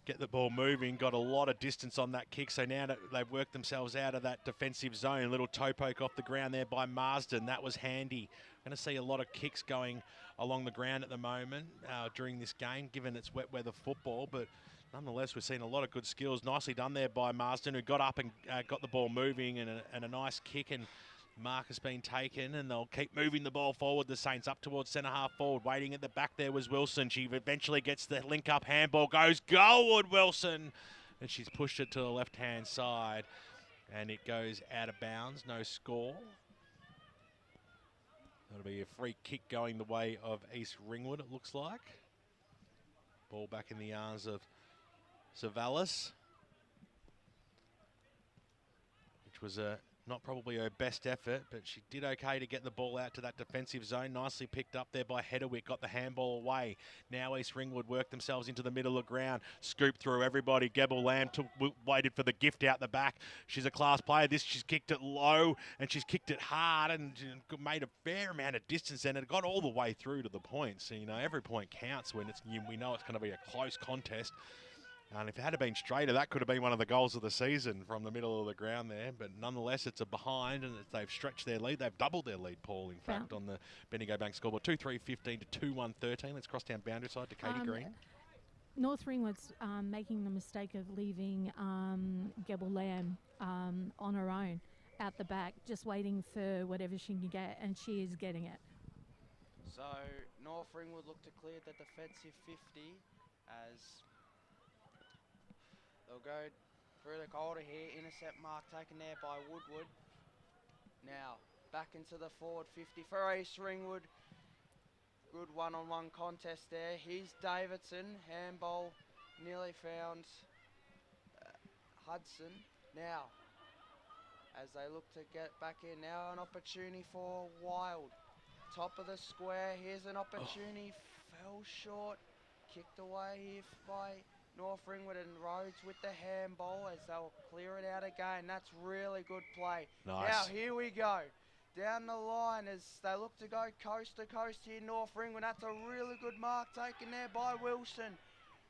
get the ball moving, got a lot of distance on that kick, so now that they've worked themselves out of that defensive zone. Little toe poke off the ground there by Marsden. That was handy. Going to see a lot of kicks going along the ground at the moment during this game, given it's wet weather football, but nonetheless, we're seeing a lot of good skills. Nicely done there by Marsden, who got up and got the ball moving, and a nice kick, and mark has been taken, and they'll keep moving the ball forward. The Saints up towards centre half forward. Waiting at the back there was Wilson. She eventually gets the link up. Handball goes goalward, Wilson. And she's pushed it to the left-hand side. And it goes out of bounds. No score. That'll be a free kick going the way of East Ringwood, it looks like. Ball back in the arms of Savalas, which was not probably her best effort, but she did okay to get the ball out to that defensive zone. Nicely picked up there by Hedderwick, got the handball away. Now East Ringwood work themselves into the middle of ground, scoop through everybody. Gabble Lamb waited for the gift out the back. She's a class player. She's kicked it low, and she's kicked it hard, and made a fair amount of distance, and it got all the way through to the points. So, you know, every point counts when we know it's going to be a close contest. And if it had been straighter, that could have been one of the goals of the season from the middle of the ground there. But nonetheless, it's a behind, and they've stretched their lead. They've doubled their lead, Paul, in fact, on the Bendigo Bank scoreboard. 2-3-15 to 2-1-13. Let's cross down boundary side to Katie Green. North Ringwood's making the mistake of leaving Gabble Lamb on her own out the back, just waiting for whatever she can get, and she is getting it. So North Ringwood look to clear the defensive 50 as they'll go through the corridor here. Intercept mark taken there by Woodward. Now back into the forward 50 for East Ringwood. Good one-on-one contest there. Here's Davidson. Handball nearly found Hudson. Now, as they look to get back in, now an opportunity for Wild. Top of the square. Here's an opportunity. Fell short. Kicked away here by North Ringwood, and Rhodes with the handball as they'll clear it out again. That's really good play. Nice. Now here we go. Down the line as they look to go coast to coast here, North Ringwood. That's a really good mark taken there by Wilson.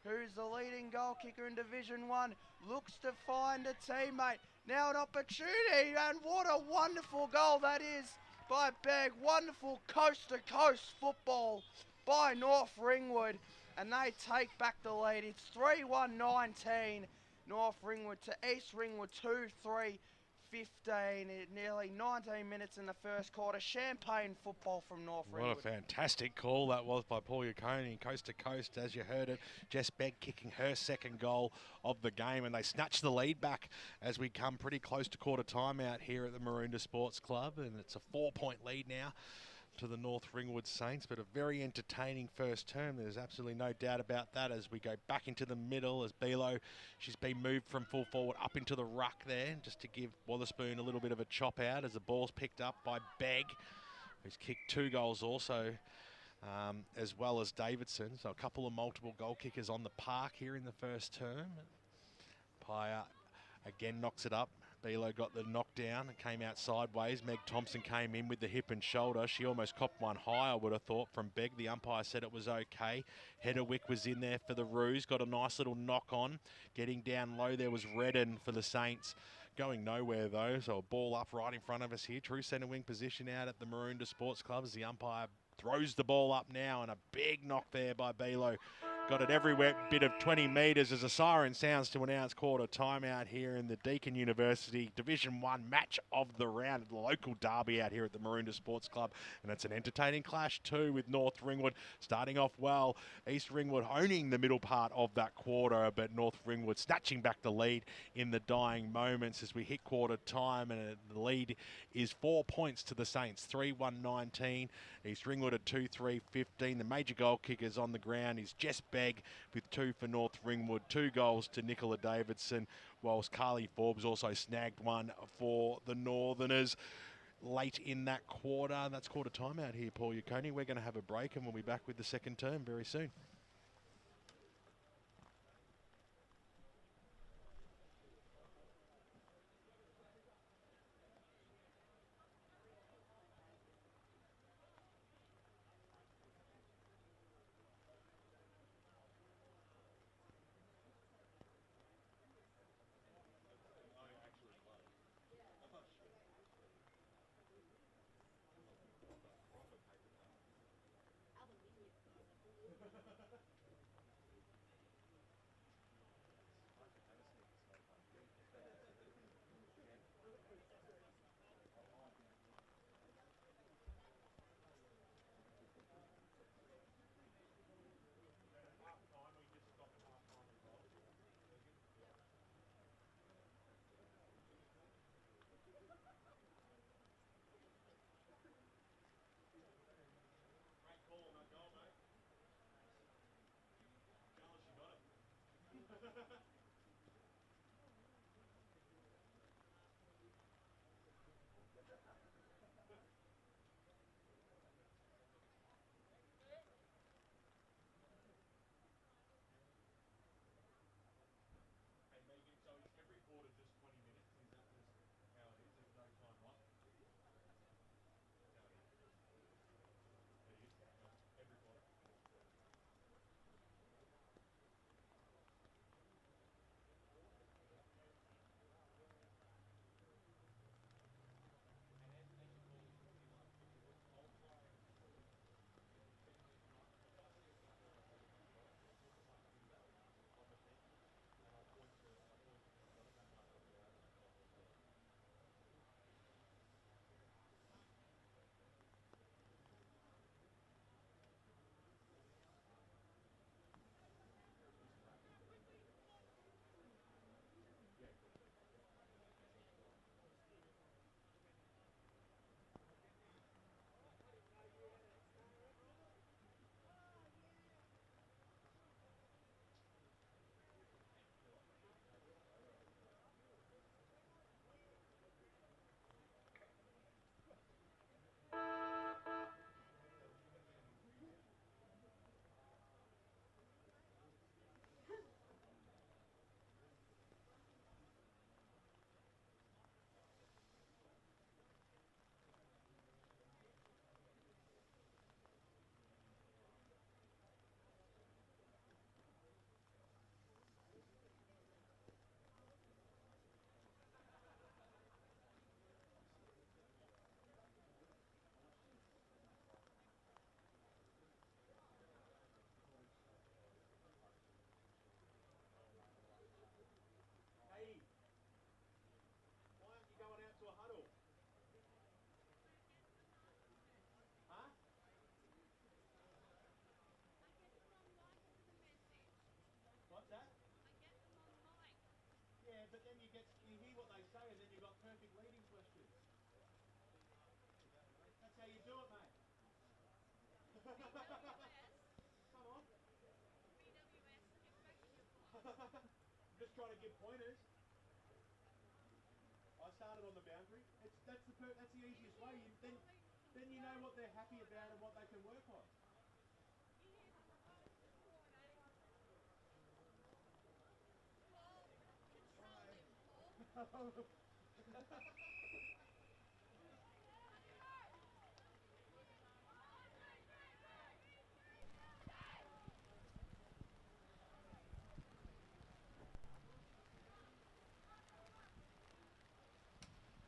who's the leading goal kicker in Division 1, looks to find a teammate. Now an opportunity, and what a wonderful goal that is by Begg. Wonderful coast-to-coast football by North Ringwood, and they take back the lead. It's 3-1-19, North Ringwood to East Ringwood 2-3. 15, nearly 19 minutes in the first quarter. Champagne football from North Ringwood. What a fantastic call that was by Paul Yaconi, coast to coast, as you heard it. Jess Begg kicking her second goal of the game, and they snatch the lead back as we come pretty close to quarter time out here at the Maroondah Sports Club, and it's a 4-point lead now to the North Ringwood Saints, but a very entertaining first term. There's absolutely no doubt about that as we go back into the middle as Bilo, she's been moved from full forward up into the ruck there just to give Wotherspoon a little bit of a chop out as the ball's picked up by Begg, who's kicked 2 goals also, as well as Davidson. So a couple of multiple goal kickers on the park here in the first term. Pyer again knocks it up. Bilo got the knockdown and came out sideways. Meg Thompson came in with the hip and shoulder. She almost copped one high, I would have thought, from Begg. The umpire said it was okay. Hedderwick was in there for the Roos. Got a nice little knock on. Getting down low there was Redden for the Saints. Going nowhere though, so a ball up right in front of us here. True centre wing position out at the Maroondah Sports Club as the umpire throws the ball up now, and a big knock there by Bilo. Got it everywhere, bit of 20 metres as a siren sounds to announce quarter timeout here in the Deakin University Division 1 match of the round, the local derby out here at the Maroondah Sports Club. And it's an entertaining clash too with North Ringwood starting off well. East Ringwood owning the middle part of that quarter, but North Ringwood snatching back the lead in the dying moments as we hit quarter time, and the lead is 4 points to the Saints, 3-1-19. East Ringwood at 2-3-15. The major goal kickers on the ground is Jess Begg with 2 for North Ringwood, 2 goals to Nicola Davidson, whilst Carly Forbes also snagged 1 for the Northerners late in that quarter. That's quarter time out here, Paul Yaconi. We're going to have a break and we'll be back with the second term very soon. but then you hear what they say, and then you've got perfect leading questions. That's how you do it, mate. Come on. I'm just trying to give pointers. I started on the boundary. That's the easiest way. Then you know what they're happy about and what they can work on.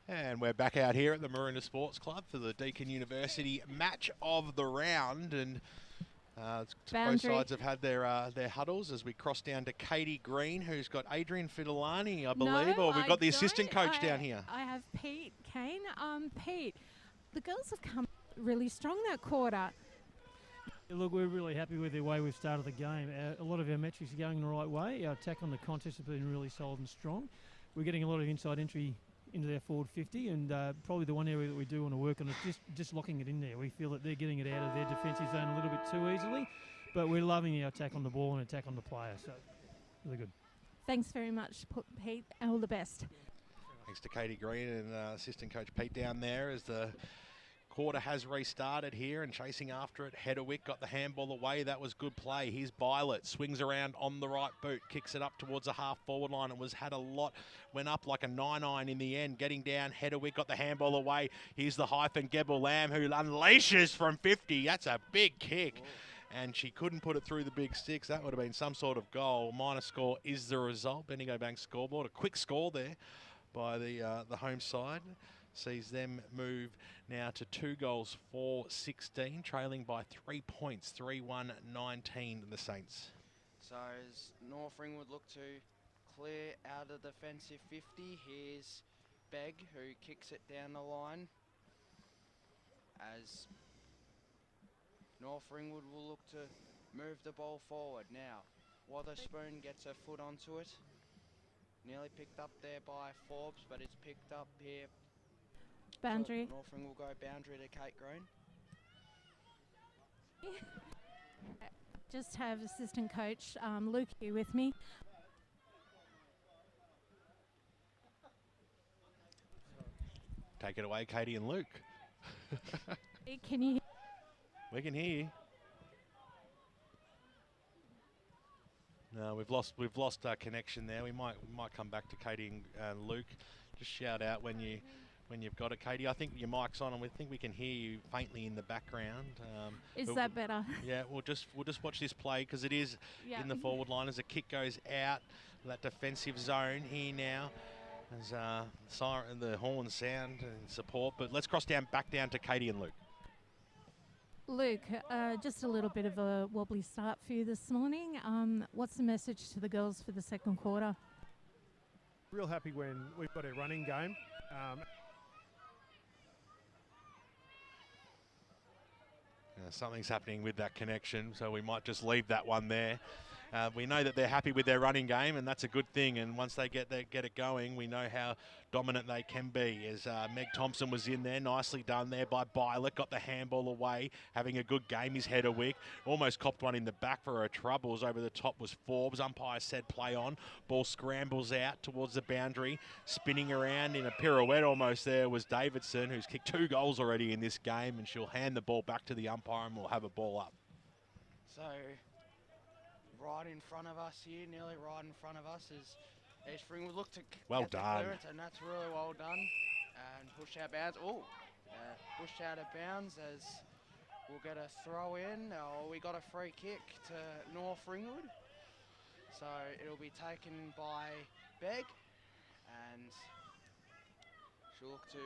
And we're back out here at the Marina Sports Club for the Deakin University match of the round, and both sides have had their huddles as we cross down to Katie Green, who's got Adrian Fidelani, I believe, or we've got the assistant coach down here. I have Pete Kane. Pete, the girls have come really strong that quarter. Look, we're really happy with the way we've started the game. A lot of our metrics are going the right way. Our attack on the contest has been really solid and strong. We're getting a lot of inside entry into their forward 50, and probably the one area that we do want to work on is just locking it in there. We feel that they're getting it out of their defensive zone a little bit too easily, but we're loving our attack on the ball and attack on the player, so really good. Thanks very much, Pete. All the best. Thanks to Katie Green and assistant coach Pete down there as the quarter has restarted here, and chasing after it, Hedderwick got the handball away. That was good play. Here's Bylett, swings around on the right boot, kicks it up towards the half forward line. It had a lot, went up like a 9-9 in the end. Getting down, Hedderwick got the handball away. Here's the hyphen, Gebel Lamb, who unleashes from 50. That's a big kick. And she couldn't put it through the big sticks. That would have been some sort of goal. Minor score is the result. Bendigo Bank scoreboard. A quick score there by the home side. Sees them move now to 2 goals for 16, trailing by 3 points, 3-1-19 the Saints. So as North Ringwood look to clear out of the defensive 50, here's Begg, who kicks it down the line. As North Ringwood will look to move the ball forward. Now, Wotherspoon gets her foot onto it. Nearly picked up there by Forbes, but it's picked up here. Boundary. So North Ringwood will go boundary to Kate Green. Just have assistant coach Luke here with me. Take it away, Katie and Luke. Can you hear? We can hear you. No, we've lost our connection there. We might come back to Katie and Luke. Just shout out when you've got it, Katie. I think your mic's on, and we think we can hear you faintly in the background. Is that better? Yeah, we'll just watch this play because it is in the forward line as the kick goes out that defensive zone here now. As the horns sound and support, but let's cross back down to Katie and Luke. Luke, just a little bit of a wobbly start for you this morning. What's the message to the girls for the second quarter? Real happy when we've got a running game. Something's happening with that connection, so we might just leave that one there. We know that they're happy with their running game, and that's a good thing. And once they get it going, we know how dominant they can be. As Meg Thompson was in there, nicely done there by Bylett, got the handball away, having a good game. His Hedderwick almost copped one in the back for her troubles. Over the top was Forbes. Umpire said play on. Ball scrambles out towards the boundary, spinning around in a pirouette almost. There was Davidson, who's kicked 2 goals already in this game, and she'll hand the ball back to the umpire, and we'll have a ball up. So right in front of us here, nearly right in front of us, is East Ringwood look to well get the done, clearance, and that's really well done. And push out bounds. Pushed out of bounds as we'll get a throw in. We got a free kick to North Ringwood, so it'll be taken by Begg, and she'll look to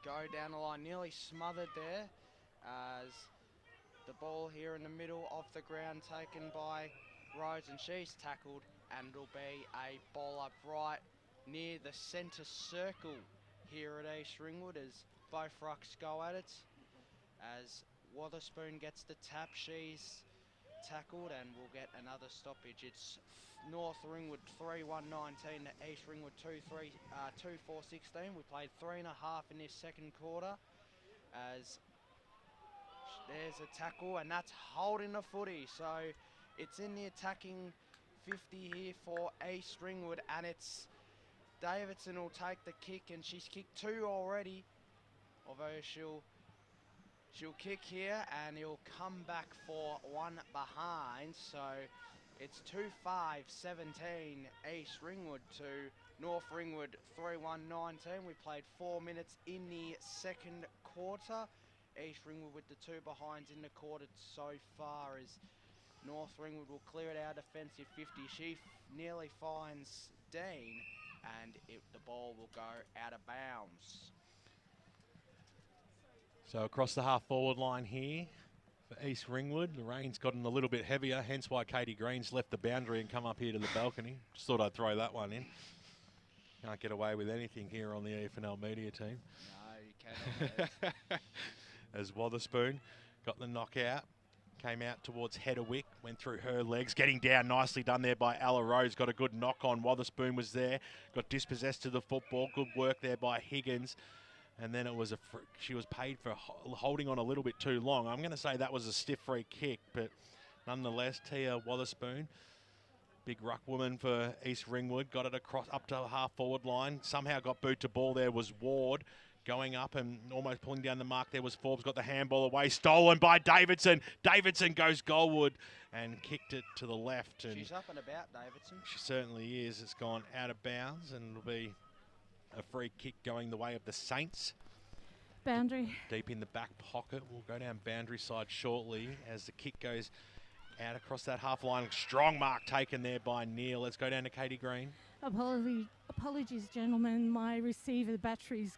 go down the line. Nearly smothered there as the ball here in the middle of the ground taken by Rose, and she's tackled, and it'll be a ball up right near the centre circle here at East Ringwood as both rucks go at it. As Wotherspoon gets the tap, she's tackled, and we'll get another stoppage. It's North Ringwood 3-1-19 to East Ringwood 2-4-16. We played 3.5 in this second quarter, as there's a tackle, and that's holding the footy. So it's in the attacking 50 here for East Ringwood, and it's Davidson will take the kick, and she's kicked 2 already, although she'll kick here, and he'll come back for 1 behind. So it's 2-5-17 East Ringwood to North Ringwood 3-1-19. We played 4 minutes in the second quarter. East Ringwood with the 2 behinds in the quarter so far, as North Ringwood will clear it out defensive 50. She nearly finds Dean, and the ball will go out of bounds. So across the half-forward line here for East Ringwood. The rain's gotten a little bit heavier, hence why Katie Green's left the boundary and come up here to the balcony. Just thought I'd throw that one in. Can't get away with anything here on the EFNL media team. No, you cannot. As Wotherspoon got the knockout, came out towards Hedderwick, went through her legs, getting down, nicely done there by Ella Rose, got a good knock on. Wotherspoon was there, got dispossessed to the football, good work there by Higgins. And then it was she was paid for holding on a little bit too long. I'm going to say that was a stiff free kick, but nonetheless, Tia Wotherspoon, big ruck woman for East Ringwood, got it across up to the half-forward line. Somehow got boot to ball there was Ward. Going up and almost pulling down the mark there was Forbes, got the handball away, stolen by Davidson. Davidson goes goalward and kicked it to the left. And she's up and about, Davidson. She certainly is. It's gone out of bounds, and it'll be a free kick going the way of the Saints. Boundary. Deep in the back pocket. We'll go down boundary side shortly as the kick goes out across that half line. Strong mark taken there by Neil. Let's go down to Katie Green. Apologies, gentlemen. My receiver battery's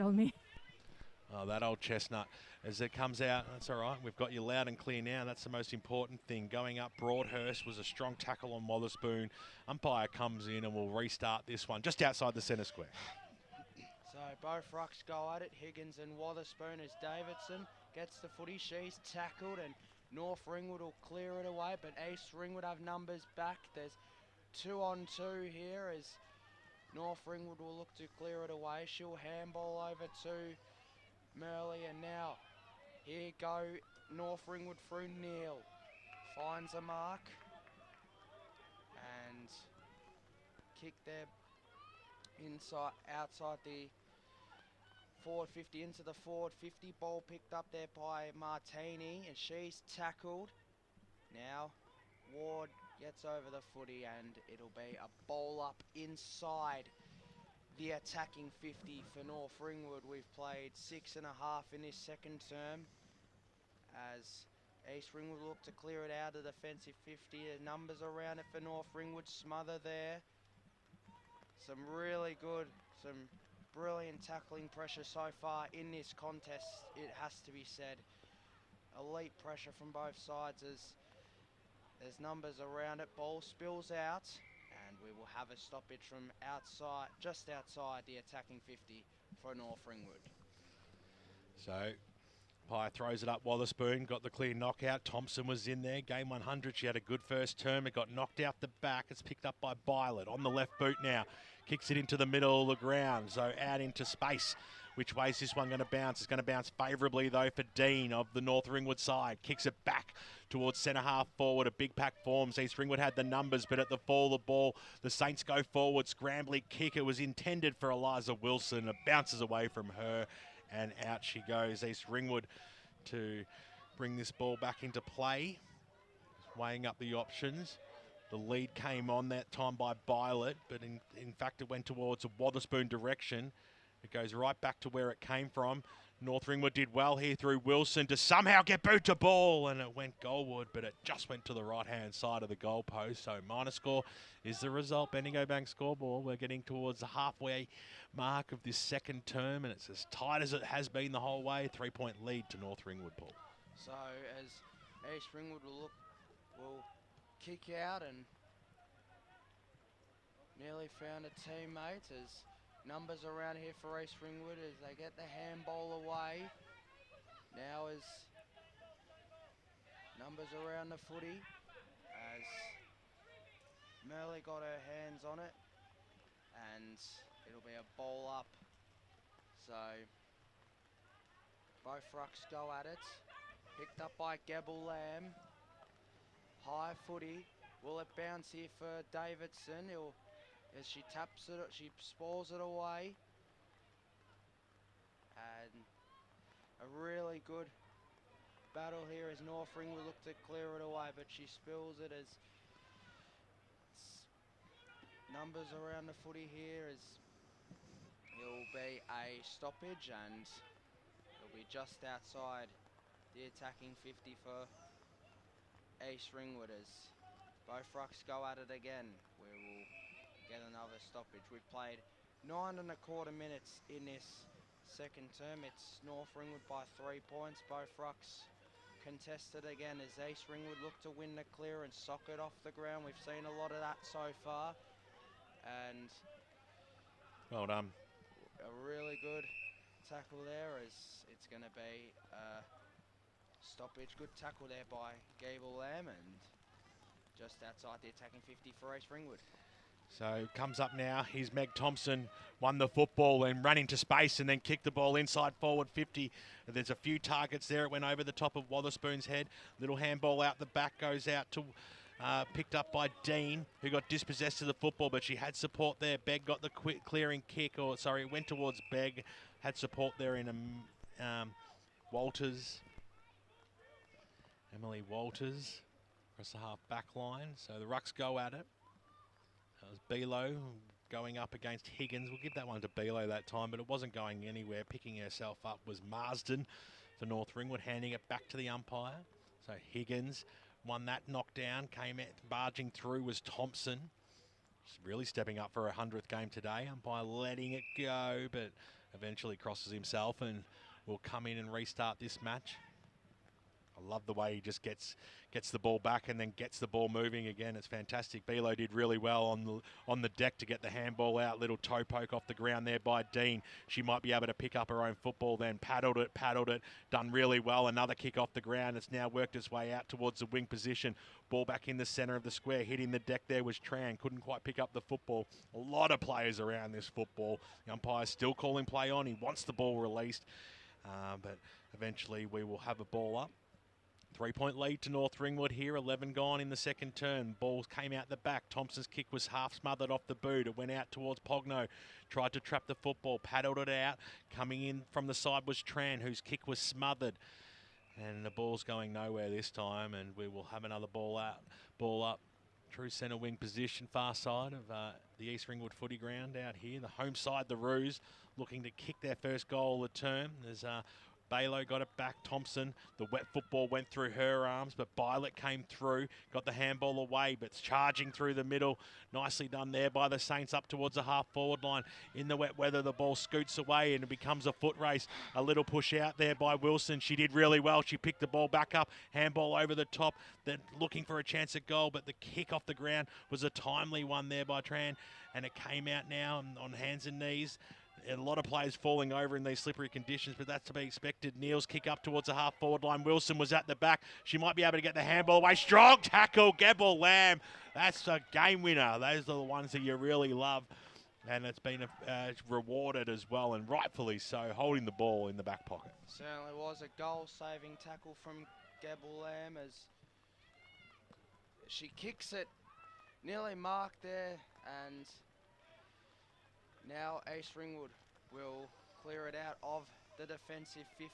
on me. Oh, that old chestnut. As it comes out, that's all right. We've got you loud and clear now. That's the most important thing. Going up, Broadhurst was a strong tackle on Wotherspoon. Umpire comes in and we'll restart this one just outside the centre square. So both rucks go at it. Higgins and Wotherspoon as Davidson gets the footy. She's tackled, and North Ringwood will clear it away, but East Ringwood have numbers back. There's 2-on-2 here as North Ringwood will look to clear it away. She'll handball over to Merle, and now here go North Ringwood through Neil. Finds a mark and kick there outside the forward 50 into the forward 50. Ball picked up there by Martini, and she's tackled. Now Ward gets over the footy, and it'll be a bowl up inside the attacking 50 for North Ringwood. We've played 6.5 in this second term, as East Ringwood look to clear it out of the defensive 50. The numbers around it for North Ringwood. Smother there. Some really good, some brilliant tackling pressure so far in this contest, it has to be said. Elite pressure from both sides as there's numbers around it. Ball spills out, and we will have a stoppage from outside, just outside the attacking 50 for North Ringwood. So Pye throws it up. Wotherspoon got the clear knockout. Thompson was in there. Game 100. She had a good first term. It got knocked out the back. It's picked up by Bylet on the left boot now. Kicks it into the middle of the ground. So out into space. Which way is this one going to bounce? It's going to bounce favourably, though, for Dean of the North Ringwood side. Kicks it back towards centre half forward. A big pack forms. East Ringwood had the numbers, but at the fall of the ball, the Saints go forward. Scrambling kick. It was intended for Eliza Wilson. It bounces away from her, and out she goes. East Ringwood to bring this ball back into play. Weighing up the options. The lead came on that time by Bylet, but in fact it went towards a Wotherspoon direction. It goes right back to where it came from. North Ringwood did well here through Wilson to somehow get boot to ball, and it went goalward, but it just went to the right-hand side of the goalpost. So minor score is the result. Bendigo Bank scoreboard. We're getting towards the halfway mark of this second term, and it's as tight as it has been the whole way. 3-point lead to North Ringwood, Paul. So as East Ringwood will kick out, and nearly found a teammate as numbers around here for East Ringwood as they get the handball away. Now as numbers around the footy as Merle got her hands on it, and it'll be a ball up. So both rucks go at it. Picked up by Gebel Lamb. High footy. Will it bounce here for Davidson? As she taps it, she spoils it away. And a really good battle here as North Ringwood look to clear it away, but she spills it as numbers around the footy here as it will be a stoppage, and it'll be just outside the attacking 50 for East Ringwood as both rucks go at it again. We will get another stoppage. We've played 9 1/4 minutes in this second term. It's North Ringwood by 3 points. Both rucks contested again as East Ringwood look to win the clear and sock it off the ground. We've seen a lot of that so far. And well done. A really good tackle there as it's going to be a stoppage. Good tackle there by Gable Lamb and just outside the attacking 50 for East Ringwood. So comes up now. Here's Meg Thompson, won the football and ran into space and then kicked the ball inside forward 50. There's a few targets there. It went over the top of Wotherspoon's head. Little handball out the back, goes out to picked up by Dean, who got dispossessed of the football, but she had support there. Begg got the quick clearing kick, or sorry, it went towards Begg. Had support there in Walters. Emily Walters across the half back line. So the rucks go at it. That was Bilo going up against Higgins. We'll give that one to Bilo that time, but it wasn't going anywhere. Picking herself up was Marsden for North Ringwood, handing it back to the umpire. So Higgins won that knockdown, came out barging through was Thompson. She's really stepping up for her 100th game today. Umpire letting it go, but eventually crosses himself and will come in and restart this match. I love the way he just gets the ball back and then gets the ball moving again. It's fantastic. Bilo did really well on the deck to get the handball out. Little toe poke off the ground there by Dean. She might be able to pick up her own football then. Paddled it, done really well. Another kick off the ground. It's now worked its way out towards the wing position. Ball back in the centre of the square. Hitting the deck there was Tran. Couldn't quite pick up the football. A lot of players around this football. The umpire's still calling play on. He wants the ball released. But eventually we will have a ball up. 3-point lead to North Ringwood here, 11 gone in the second turn. Balls came out the back. Thompson's kick was half smothered off the boot. It went out towards Pogno. Tried to trap the football, paddled it out. Coming in from the side was Tran, whose kick was smothered. And the ball's going nowhere this time, and we will have another ball out. Ball up. True centre wing position, far side of the East Ringwood footy ground out here. The home side, the Roos, looking to kick their first goal of the term. There's Balo got it back. Thompson, the wet football went through her arms, but Violet came through, got the handball away, but it's charging through the middle. Nicely done there by the Saints up towards the half-forward line. In the wet weather, the ball scoots away and it becomes a foot race. A little push out there by Wilson. She did really well. She picked the ball back up, handball over the top. Then looking for a chance at goal, but the kick off the ground was a timely one there by Tran, and it came out now on hands and knees. A lot of players falling over in these slippery conditions, but that's to be expected. Neal's kick up towards the half-forward line. Wilson was at the back. She might be able to get the handball away. Strong tackle, Gebel Lamb. That's a game winner. Those are the ones that you really love. And it's been rewarded as well, and rightfully so, holding the ball in the back pocket. Certainly was a goal-saving tackle from Gebel Lamb as she kicks it nearly marked there, and now East Ringwood will clear it out of the defensive 50,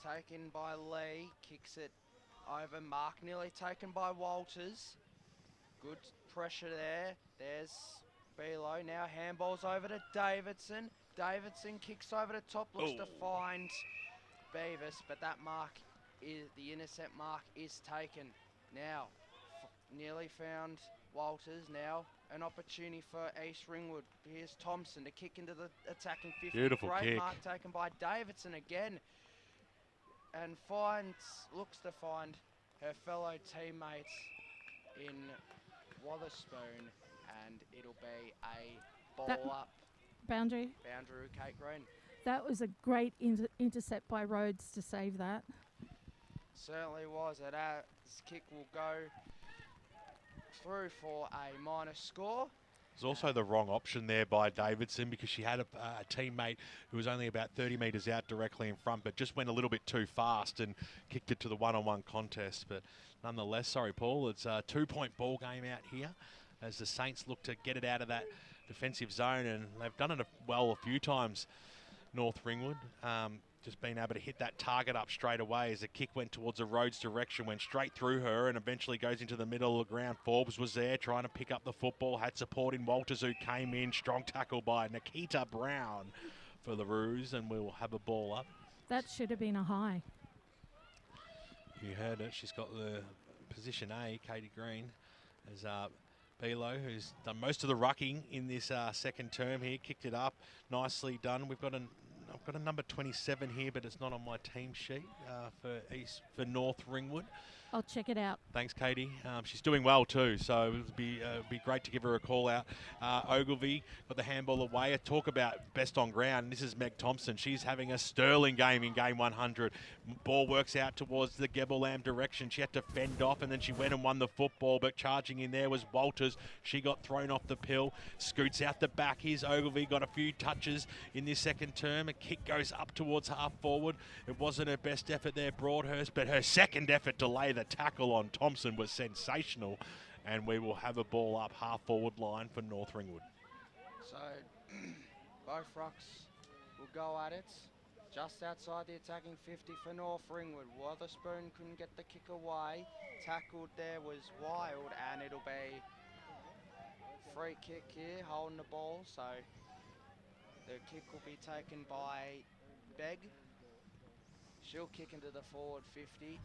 taken by Lee, kicks it over Mark, nearly taken by Walters. Good pressure there. There's Bilo. Now handballs over to Davidson. Davidson kicks over the top, looks to find Beavis, but that mark is, the intercept mark is taken. Now, nearly found Walters. Now an opportunity for East Ringwood. Here's Thompson to kick into the attacking 50. Beautiful Great kick. mark taken by Davidson again. And looks to find her fellow teammates in Wotherspoon, and it'll be a ball up. Boundary. Kate Green. That was a great intercept by Rhodes to save that. Certainly was. It as kick will go through for a minus score. It's also the wrong option there by Davidson because she had a teammate who was only about 30 metres out directly in front, but just went a little bit too fast and kicked it to the one-on-one contest. But nonetheless, sorry, Paul, it's a 2-point ball game out here as the Saints look to get it out of that defensive zone, and they've done it well a few times, North Ringwood. Just being able to hit that target up straight away as the kick went towards the Rhodes direction, went straight through her and eventually goes into the middle of the ground. Forbes was there trying to pick up the football, had support in Walters who came in. Strong tackle by Nikita Brown for the Roos, and we'll have a ball up. That should have been a high. You heard it. She's got the position A, Katie Green, as Bilo, who's done most of the rucking in this second term here, kicked it up. Nicely done. I've got a number 27 here, but it's not on my team sheet for North Ringwood. I'll check it out. Thanks, Katie. She's doing well too, so it would be great to give her a call out. Ogilvie got the handball away. Talk about best on ground. This is Meg Thompson. She's having a sterling game in game 100. Ball works out towards the Gebel-Lam direction. She had to fend off, and then she went and won the football, but charging in there was Walters. She got thrown off the pill. Scoots out the back. Here's Ogilvie, got a few touches in this second term. A kick goes up towards half forward. It wasn't her best effort there, Broadhurst, but her second effort to lay the tackle on Thompson was sensational, and we will have a ball up half forward line for North Ringwood. So both rucks will go at it. Just outside the attacking 50 for North Ringwood. Wotherspoon couldn't get the kick away. Tackled there was Wild, and it'll be free kick here, holding the ball. So the kick will be taken by Begg. She'll kick into the forward 50.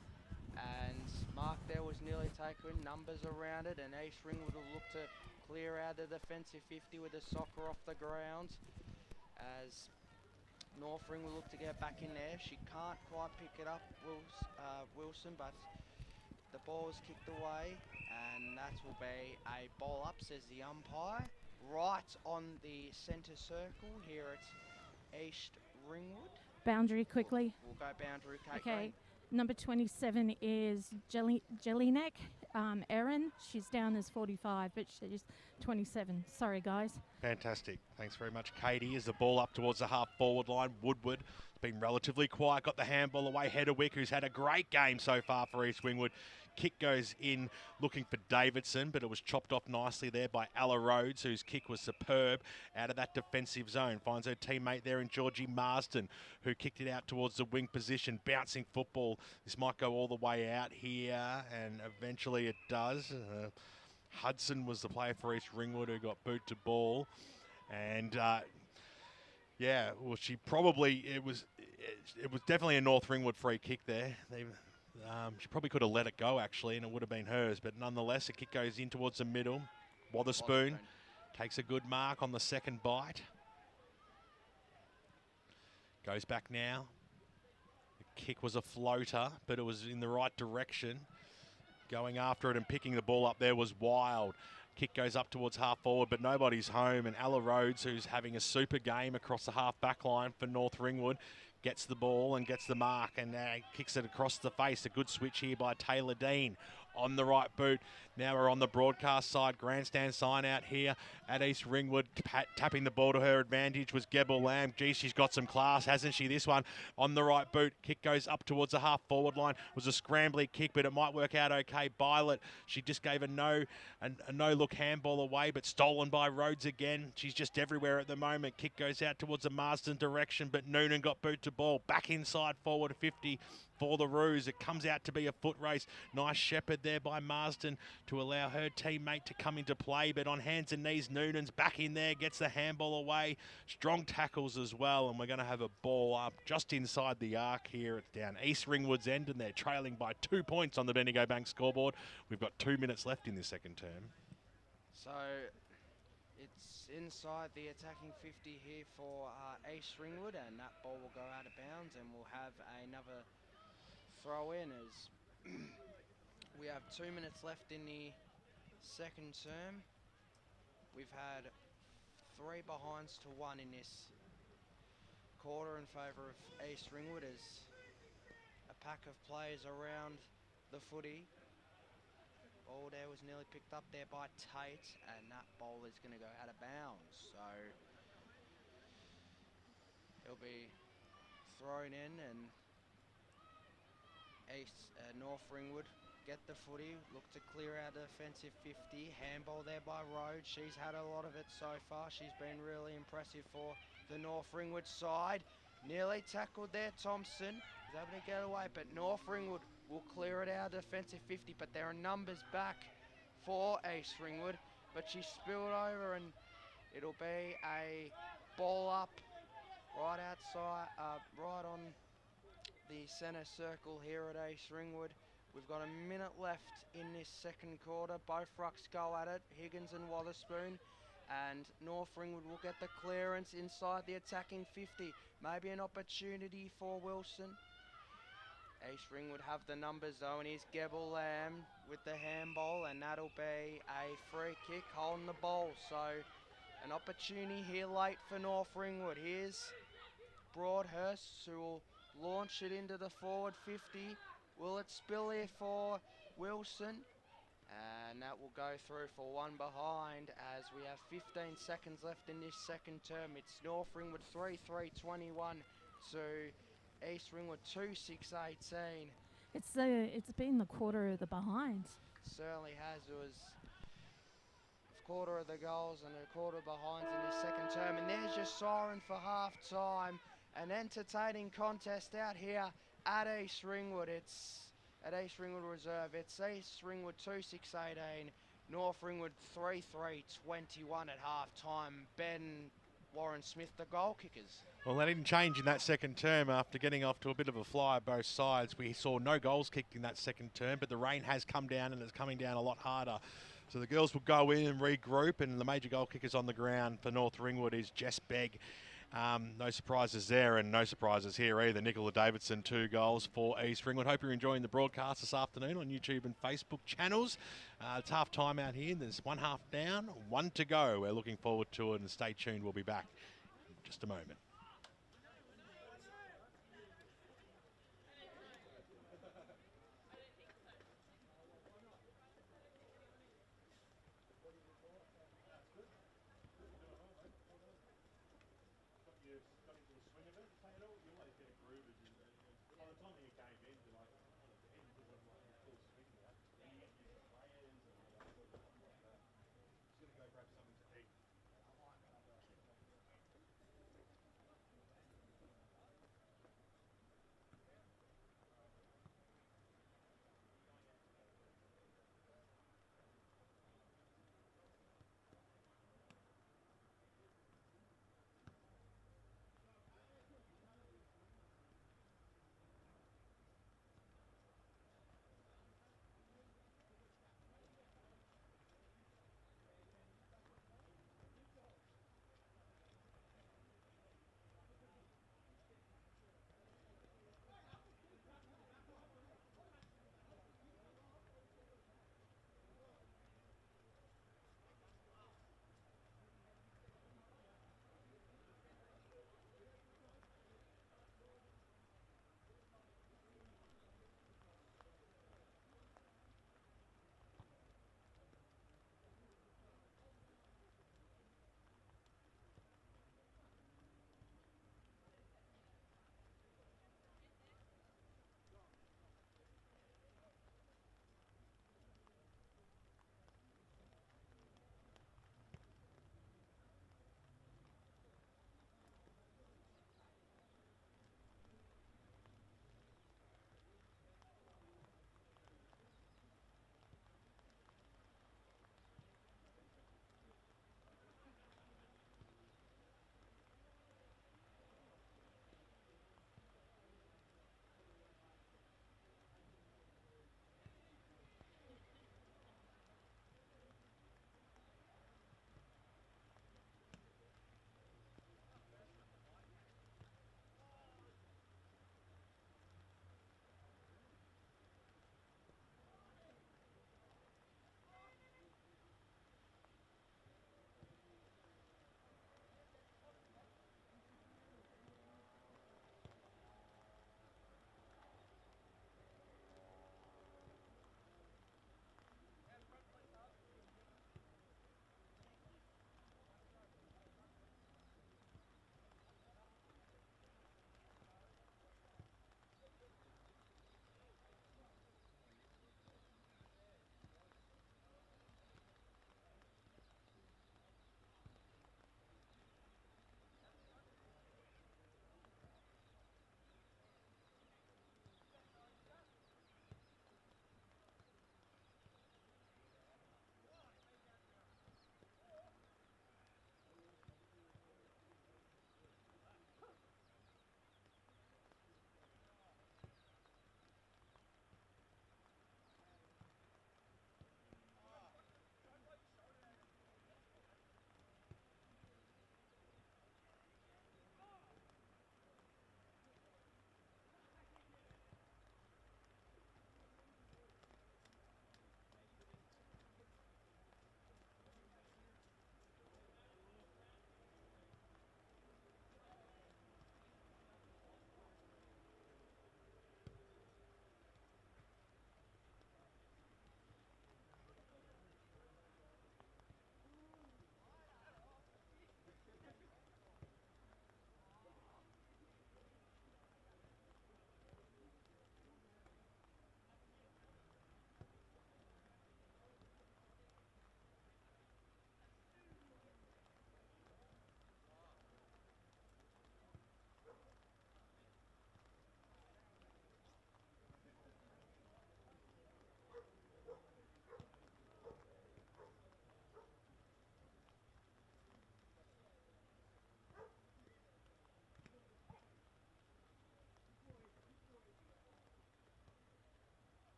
And mark there was nearly taken, numbers around it, and East Ringwood will look to clear out the defensive 50 with the soccer off the ground. As North Ringwood look to get back in there. She can't quite pick it up, Wilson, but the ball is kicked away, and that will be a ball up, says the umpire. Right on the centre circle here at East Ringwood. Boundary quickly. We'll go boundary, Kate. Okay. Green. Number 27 is Jelinek Erin. She's down as 45, but she's 27. Sorry, guys. Fantastic. Thanks very much, Katie. As the ball up towards the half forward line, Woodward has been relatively quiet, got the handball away. Hedderwick, who's had a great game so far for East Ringwood. Kick goes in looking for Davidson, but it was chopped off nicely there by Ella Rhodes, whose kick was superb out of that defensive zone. Finds her teammate there in Georgie Marsden, who kicked it out towards the wing position. Bouncing football. This might go all the way out here, and eventually it does. Hudson was the player for East Ringwood who got boot to ball. And yeah, well, it was definitely a North Ringwood free kick there. She probably could have let it go, actually, and it would have been hers. But nonetheless, the kick goes in towards the middle. Wotherspoon takes a good mark on the second bite. Goes back now. The kick was a floater, but it was in the right direction. Going after it and picking the ball up there was Wild. Kick goes up towards half forward, but nobody's home. And Ella Rhodes, who's having a super game across the half back line for North Ringwood, gets the ball and gets the mark and kicks it across the face. A good switch here by Taylor Dean on the right boot. Now we're on the broadcast side. Grandstand sign out here at East Ringwood. Tapping the ball to her advantage was Gebel-Lam. Gee, she's got some class, hasn't she? This one on the right boot. Kick goes up towards the half forward line. It was a scrambly kick, but it might work out okay. Bylet, she just gave a no-look handball away, but stolen by Rhodes again. She's just everywhere at the moment. Kick goes out towards the Marsden direction, but Noonan got boot to ball. Back inside forward 50 for the Roos. It comes out to be a foot race. Nice shepherd there by Marsden to allow her teammate to come into play, but on hands and knees, Noonan's back in there, gets the handball away. Strong tackles as well, and we're going to have a ball up just inside the arc here. It's down East Ringwood's end, and they're trailing by 2 points on the Bendigo Bank scoreboard. We've got 2 minutes left in this second term. So it's inside the attacking 50 here for East Ringwood, and that ball will go out of bounds, and we'll have another throw in as we have 2 minutes left in the second term. We've had 3 behinds to 1 in this quarter in favour of East Ringwood as pack of players around the footy. Ball there was nearly picked up there by Tate, and that ball is going to go out of bounds. So he'll be thrown in, and North Ringwood get the footy, look to clear out the defensive 50. Handball there by Rhodes. She's had a lot of it so far. She's been really impressive for the North Ringwood side. Nearly tackled there, Thompson. Is able to get away, but North Ringwood will clear it out defensive 50, but there are numbers back for East Ringwood. But she spilled over, and it'll be a ball up right outside, right on the centre circle here at East Ringwood. We've got a minute left in this second quarter. Both rucks go at it, Higgins and Wotherspoon. And North Ringwood will get the clearance inside the attacking 50. Maybe an opportunity for Wilson. East Ringwood have the numbers though, and here's Gebel Lamb with the handball, and that'll be a free kick holding the ball. So an opportunity here late for North Ringwood. Here's Broadhurst, who will launch it into the forward 50. Will it spill here for Wilson? And that will go through for one behind as we have 15 seconds left in this second term. It's North Ringwood 3-3-21 to East Ringwood 2-6-18. It's been the quarter of the behind. Certainly has. It was a quarter of the goals and a quarter behinds in this second term. And there's your siren for half time. An entertaining contest out here at East Ringwood. It's at East Ringwood Reserve. It's East Ringwood 2-6-18, North Ringwood 3-3-21 at half time. Ben, Warren Smith, the goal kickers. Well, they didn't change in that second term after getting off to a bit of a flyer both sides. We saw no goals kicked in that second term, but the rain has come down, and it's coming down a lot harder. So the girls will go in and regroup, and the major goal kickers on the ground for North Ringwood is Jess Begg. No surprises there, and no surprises here either. Nicola Davidson, 2 goals for East Ringwood. Hope you're enjoying the broadcast this afternoon on YouTube and Facebook channels. It's half time out here. There's 1 half down, 1 to go. We're looking forward to it, and stay tuned. We'll be back in just a moment.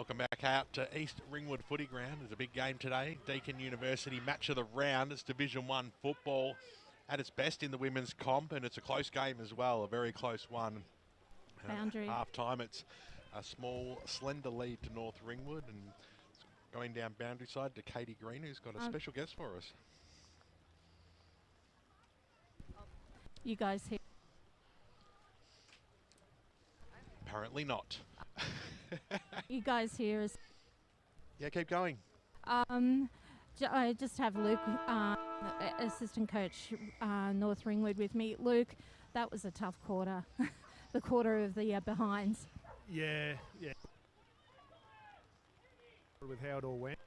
Welcome back out to East Ringwood Footy Ground. It's a big game today. Deakin University match of the round. It's Division 1 football at its best in the women's comp, and it's a close game as well, a very close one. Boundary. Half time, it's a small, slender lead to North Ringwood, and it's going down boundary side to Katie Green, who's got a special guest for us. You guys here? Apparently not. You guys here is. Yeah, keep going. I just have Luke, assistant coach, North Ringwood, with me. Luke, that was a tough quarter. The quarter of the behinds. Yeah. With how it all went.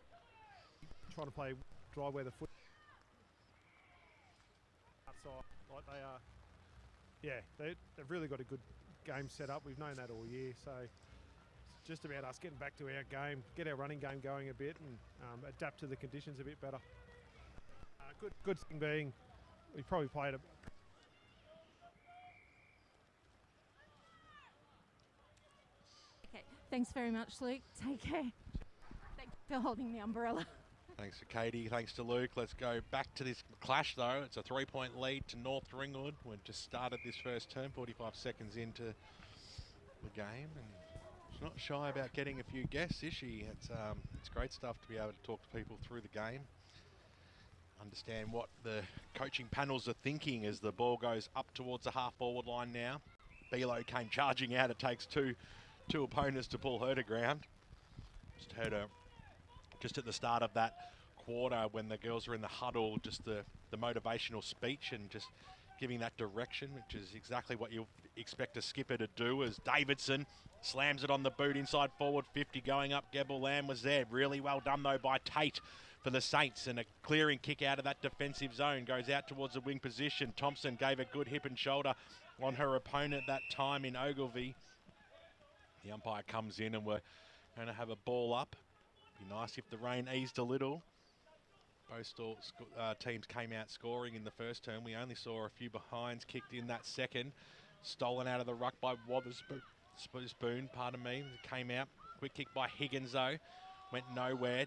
Trying to play dry weather foot outside like they are. Yeah, they've really got a good game set up. We've known that all year, so it's just about us getting back to our game, get our running game going a bit, and adapt to the conditions a bit better. Good thing being, we probably played a. Okay, thanks very much, Luke. Take care. Thank you for holding the umbrella. Thanks to Katie, thanks to Luke. Let's go back to this clash though. It's a 3-point lead to North Ringwood. We've just started this first term, 45 seconds into the game, and she's not shy about getting a few guests, is she? It's great stuff to be able to talk to people through the game, understand what the coaching panels are thinking as the ball goes up towards the half-forward line now. Bilo came charging out. It takes two opponents to pull her to ground. Just heard her just at the start of that quarter when the girls are in the huddle, just the motivational speech and just giving that direction, which is exactly what you expect a skipper to do, as Davidson slams it on the boot inside forward 50 going up. Gebel Lamb was there. Really well done though by Tate for the Saints, and a clearing kick out of that defensive zone goes out towards the wing position. Thompson gave a good hip and shoulder on her opponent that time in Ogilvie. The umpire comes in and we're going to have a ball up. Be nice if the rain eased a little. Both teams came out scoring in the first term. We only saw a few behinds kicked in that second. Stolen out of the ruck by Wotherspoon, pardon me. Came out. Quick kick by Higgins though. Went nowhere.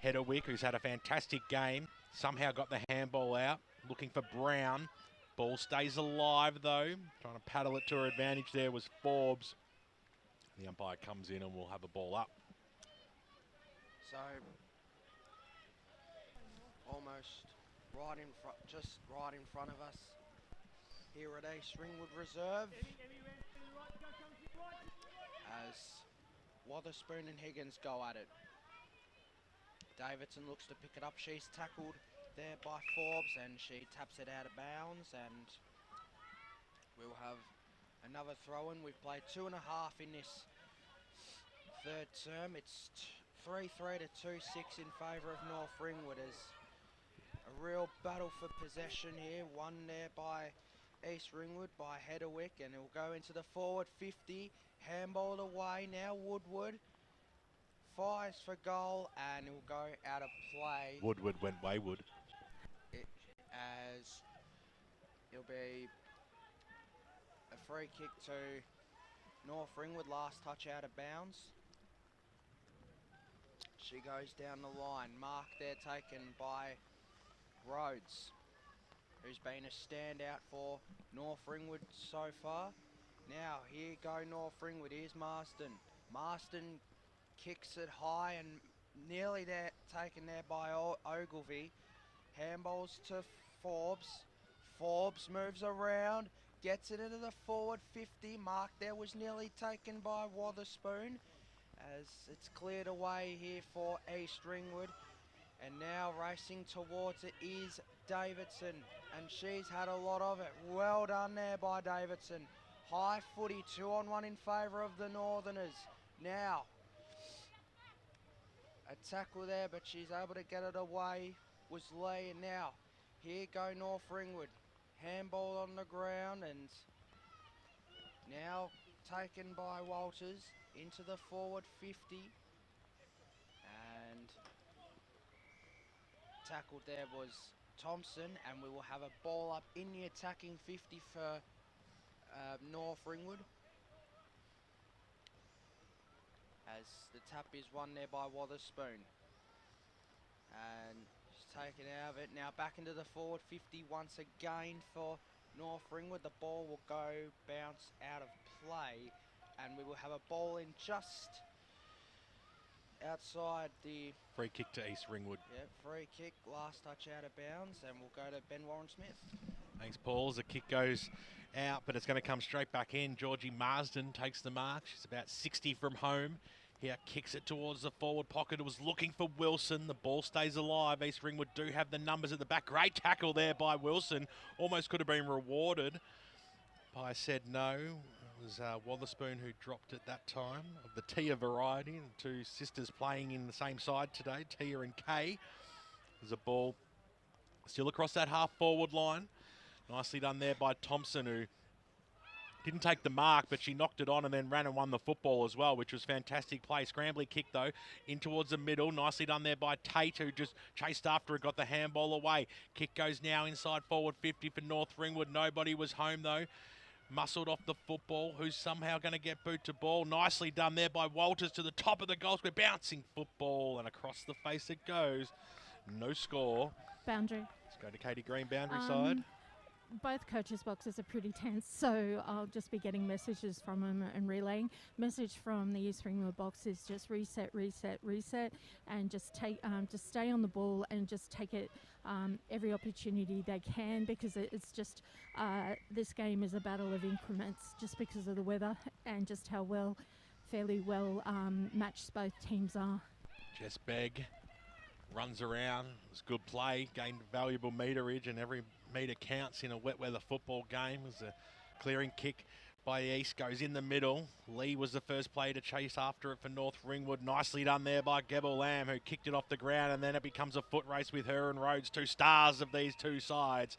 Hedderwick, who's had a fantastic game, somehow got the handball out. Looking for Brown. Ball stays alive though. Trying to paddle it to her advantage there was Forbes. The umpire comes in and we'll have a ball up. So, almost right in front, just right in front of us here at East Ringwood Reserve, as Wotherspoon and Higgins go at it. Davidson looks to pick it up. She's tackled there by Forbes and she taps it out of bounds, and we'll have another throw-in. We've played 2.5 in this third term. It's 3-3 to 2-6 in favour of North Ringwood, as a real battle for possession here. Won there by East Ringwood by Hedderwick, and it'll go into the forward 50. Handballed away now. Woodward fires for goal, and it'll go out of play. Woodward went wayward. As it'll be a free kick to North Ringwood. Last touch out of bounds. She goes down the line. Mark there taken by Rhodes, who's been a standout for North Ringwood so far. Now, here go North Ringwood. Here's Marsden. Marsden kicks it high and nearly there, taken there by Ogilvie. Handballs to Forbes. Forbes moves around, gets it into the forward 50. Mark there was nearly taken by Wotherspoon, as it's cleared away here for East Ringwood. And now racing towards it is Davidson, and she's had a lot of it. Well done there by Davidson. High footy, 2-on-1 in favour of the Northerners. Now, a tackle there, but she's able to get it away, was Lee. And now, here go North Ringwood. Handball on the ground, and now taken by Walters into the forward 50. And tackled there was Thompson, and we will have a ball up in the attacking 50 for North Ringwood, as as the tap is won there by Wotherspoon. And she's taken out of it. Now back into the forward 50 once again for North Ringwood. The ball will go bounce out of play, and we will have a ball in just outside the... Free kick to East Ringwood. Yep, free kick, last touch out of bounds, and we'll go to Ben Warren-Smith. Thanks, Paul. As the kick goes out, but it's going to come straight back in. Georgie Marsden takes the mark. She's about 60 from home. Here kicks it towards the forward pocket. It was looking for Wilson. The ball stays alive. East Ringwood do have the numbers at the back. Great tackle there by Wilson. Almost could have been rewarded. Pi said no. It was Wotherspoon who dropped it that time, of the Tia variety. The two sisters playing in the same side today, Tia and Kay. There's a ball still across that half-forward line. Nicely done there by Thompson, who didn't take the mark, but she knocked it on and then ran and won the football as well, which was fantastic play. Scrambly kick, though, in towards the middle. Nicely done there by Tate, who just chased after it, got the handball away. Kick goes now inside forward 50 for North Ringwood. Nobody was home, though. Muscled off the football, who's somehow going to get boot to ball. Nicely done there by Walters to the top of the goal square. Bouncing football, and across the face it goes. No score. Boundary. Let's go to Katie Green, boundary side. Both coaches' boxes are pretty tense, so I'll just be getting messages from them and relaying. Message from the East Ringwood box is just reset, reset, reset, and just stay on the ball and just take it every opportunity they can, because it's just this game is a battle of increments, just because of the weather and just how fairly well matched both teams are. Jess Begg runs around. It was good play, gained valuable meterage, and every metre counts in a wet weather football game. It was a clearing kick by East, goes in the middle. Lee was the first player to chase after it for North Ringwood. Nicely done there by Gebel Lamb, who kicked it off the ground, and then it becomes a foot race with her and Rhodes, two stars of these two sides.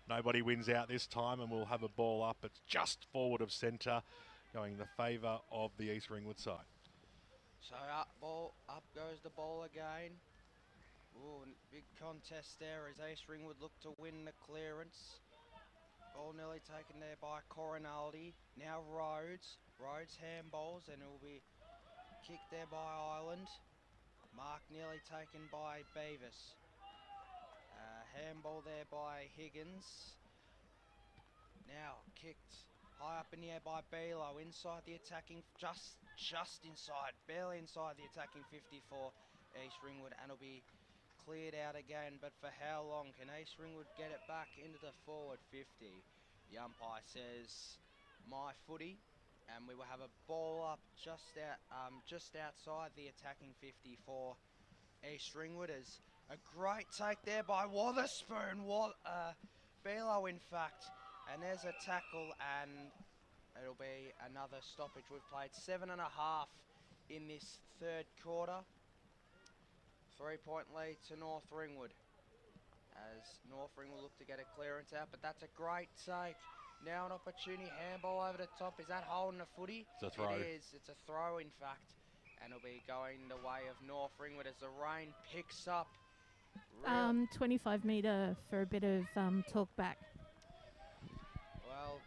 Nobody wins out this time, and we'll have a ball up. It's just forward of centre, going in the favour of the East Ringwood side. So up goes the ball again. Ooh, big contest there as East Ringwood look to win the clearance. Ball nearly taken there by Coronaldi. Now Rhodes. Rhodes handballs, and it will be kicked there by Ireland. Mark nearly taken by Beavis. Handball there by Higgins. Now kicked high up in the air by Belo. Inside the attacking, just inside, barely inside the attacking 50 for East Ringwood, and it'll be cleared out again, but for how long? Can East Ringwood get it back into the forward 50? The umpire says, my footy, and we will have a ball up just outside the attacking 50 for East Ringwood. As a great take there by Wotherspoon, Belo in fact, and there's a tackle, and it'll be another stoppage. We've played 7.5 in this third quarter. 3-point lead to North Ringwood, as North Ringwood look to get a clearance out, but that's a great take. Now an opportunity, handball over the top. Is that holding a footy? It's a throw. It is. It's a throw, in fact, and it'll be going the way of North Ringwood as the rain picks up. 25 metre for a bit of talk back. Well,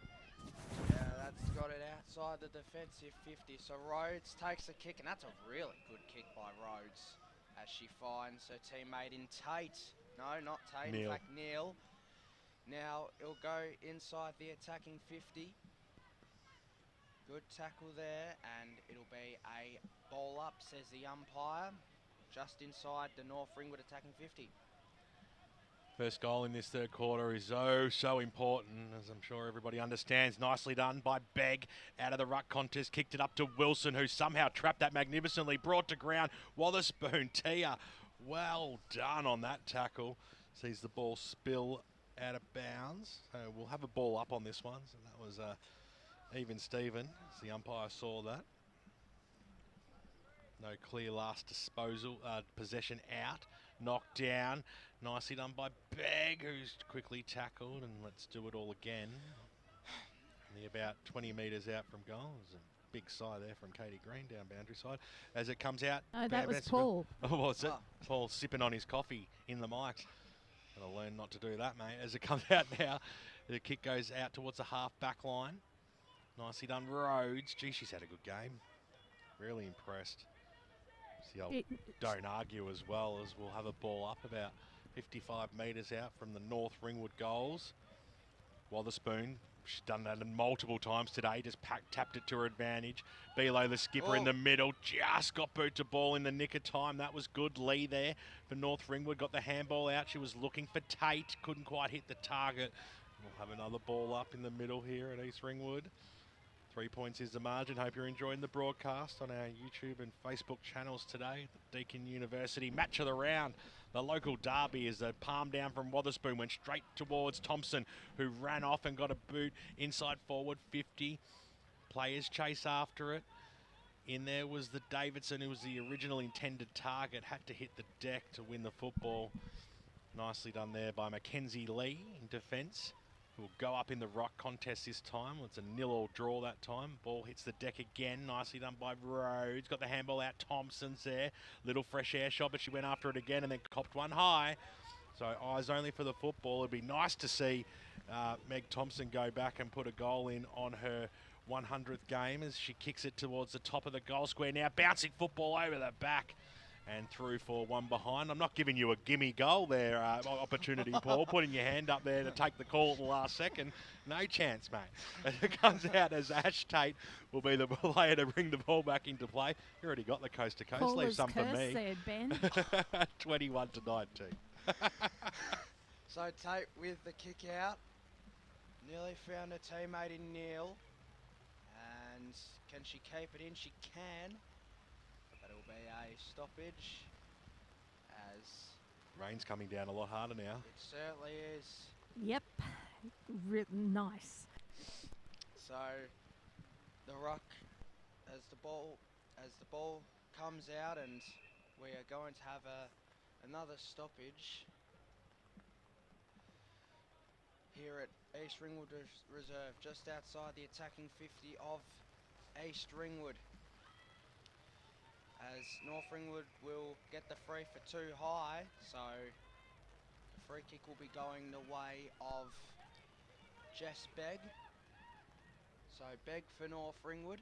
yeah, that's got it outside the defensive 50. So Rhodes takes a kick, and that's a really good kick by Rhodes, as she finds her teammate in Tate. No, not Tate, Neil. in fact, Neil. Now it'll go inside the attacking 50. Good tackle there, and it'll be a ball up, says the umpire, just inside the North Ringwood attacking 50. First goal in this third quarter is so important, as I'm sure everybody understands. Nicely done by Begg out of the ruck contest. Kicked it up to Wilson, who somehow trapped that magnificently. Brought to ground. Wotherspoon, Tia. Well done on that tackle. Sees the ball spill out of bounds. So we'll have a ball up on this one. So that was even Steven, as the umpire saw that. No clear last disposal, possession out. Knocked down. Nicely done by Begg, who's quickly tackled, and let's do it all again. Only about 20 metres out from goal. There's a big sigh there from Katie Green down boundary side. As it comes out. Oh, that was Paul. Oh, was it? Paul sipping on his coffee in the mic. Gotta learn not to do that, mate. As it comes out now, the kick goes out towards the half back line. Nicely done, Rhodes. Gee, she's had a good game. Really impressed. See, I don't argue as well, as we'll have a ball up about 55 metres out from the North Ringwood goals. Wotherspoon, she's done that multiple times today, just tapped it to her advantage. Below the skipper in the middle, just got boot to ball in the nick of time. That was good. Lee there for North Ringwood, got the handball out. She was looking for Tate, couldn't quite hit the target. We'll have another ball up in the middle here at East Ringwood. 3 points is the margin. Hope you're enjoying the broadcast on our YouTube and Facebook channels today. The Deakin University match of the round. The local derby is a palm down from Wotherspoon, went straight towards Thompson, who ran off and got a boot inside forward 50. Players chase after it. In there was the Davidson, who was the original intended target, had to hit the deck to win the football. Nicely done there by Mackenzie Lee in defence. Will go up in the rock contest this time. It's a 0-0 draw that time. Ball hits the deck again. Nicely done by Rhodes. Got the handball out. Thompson's there. Little fresh air shot, but she went after it again and then copped one high. So eyes only for the football. It'd be nice to see Meg Thompson go back and put a goal in on her 100th game as she kicks it towards the top of the goal square. Now bouncing football over the back and through for one behind. I'm not giving you a gimme goal there, opportunity, Paul. Putting your hand up there to take the call at the last second. No chance, mate. It comes out as Ash Tate will be the player to bring the ball back into play. You already got the coast to coast. Caller's Leave some for curse me. there, Ben. 21 to 19. So Tate with the kick out. Nearly found her teammate in Neil. And can she keep it in? She can. But it'll be a stoppage as... Rain's coming down a lot harder now. It certainly is. Yep. Nice. So the ruck as the ball comes out, and we are going to have another stoppage here at East Ringwood Reserve, just outside the attacking 50 of East Ringwood, as North Ringwood will get the free for too high, so the free kick will be going the way of Jess Begg. So Begg for North Ringwood.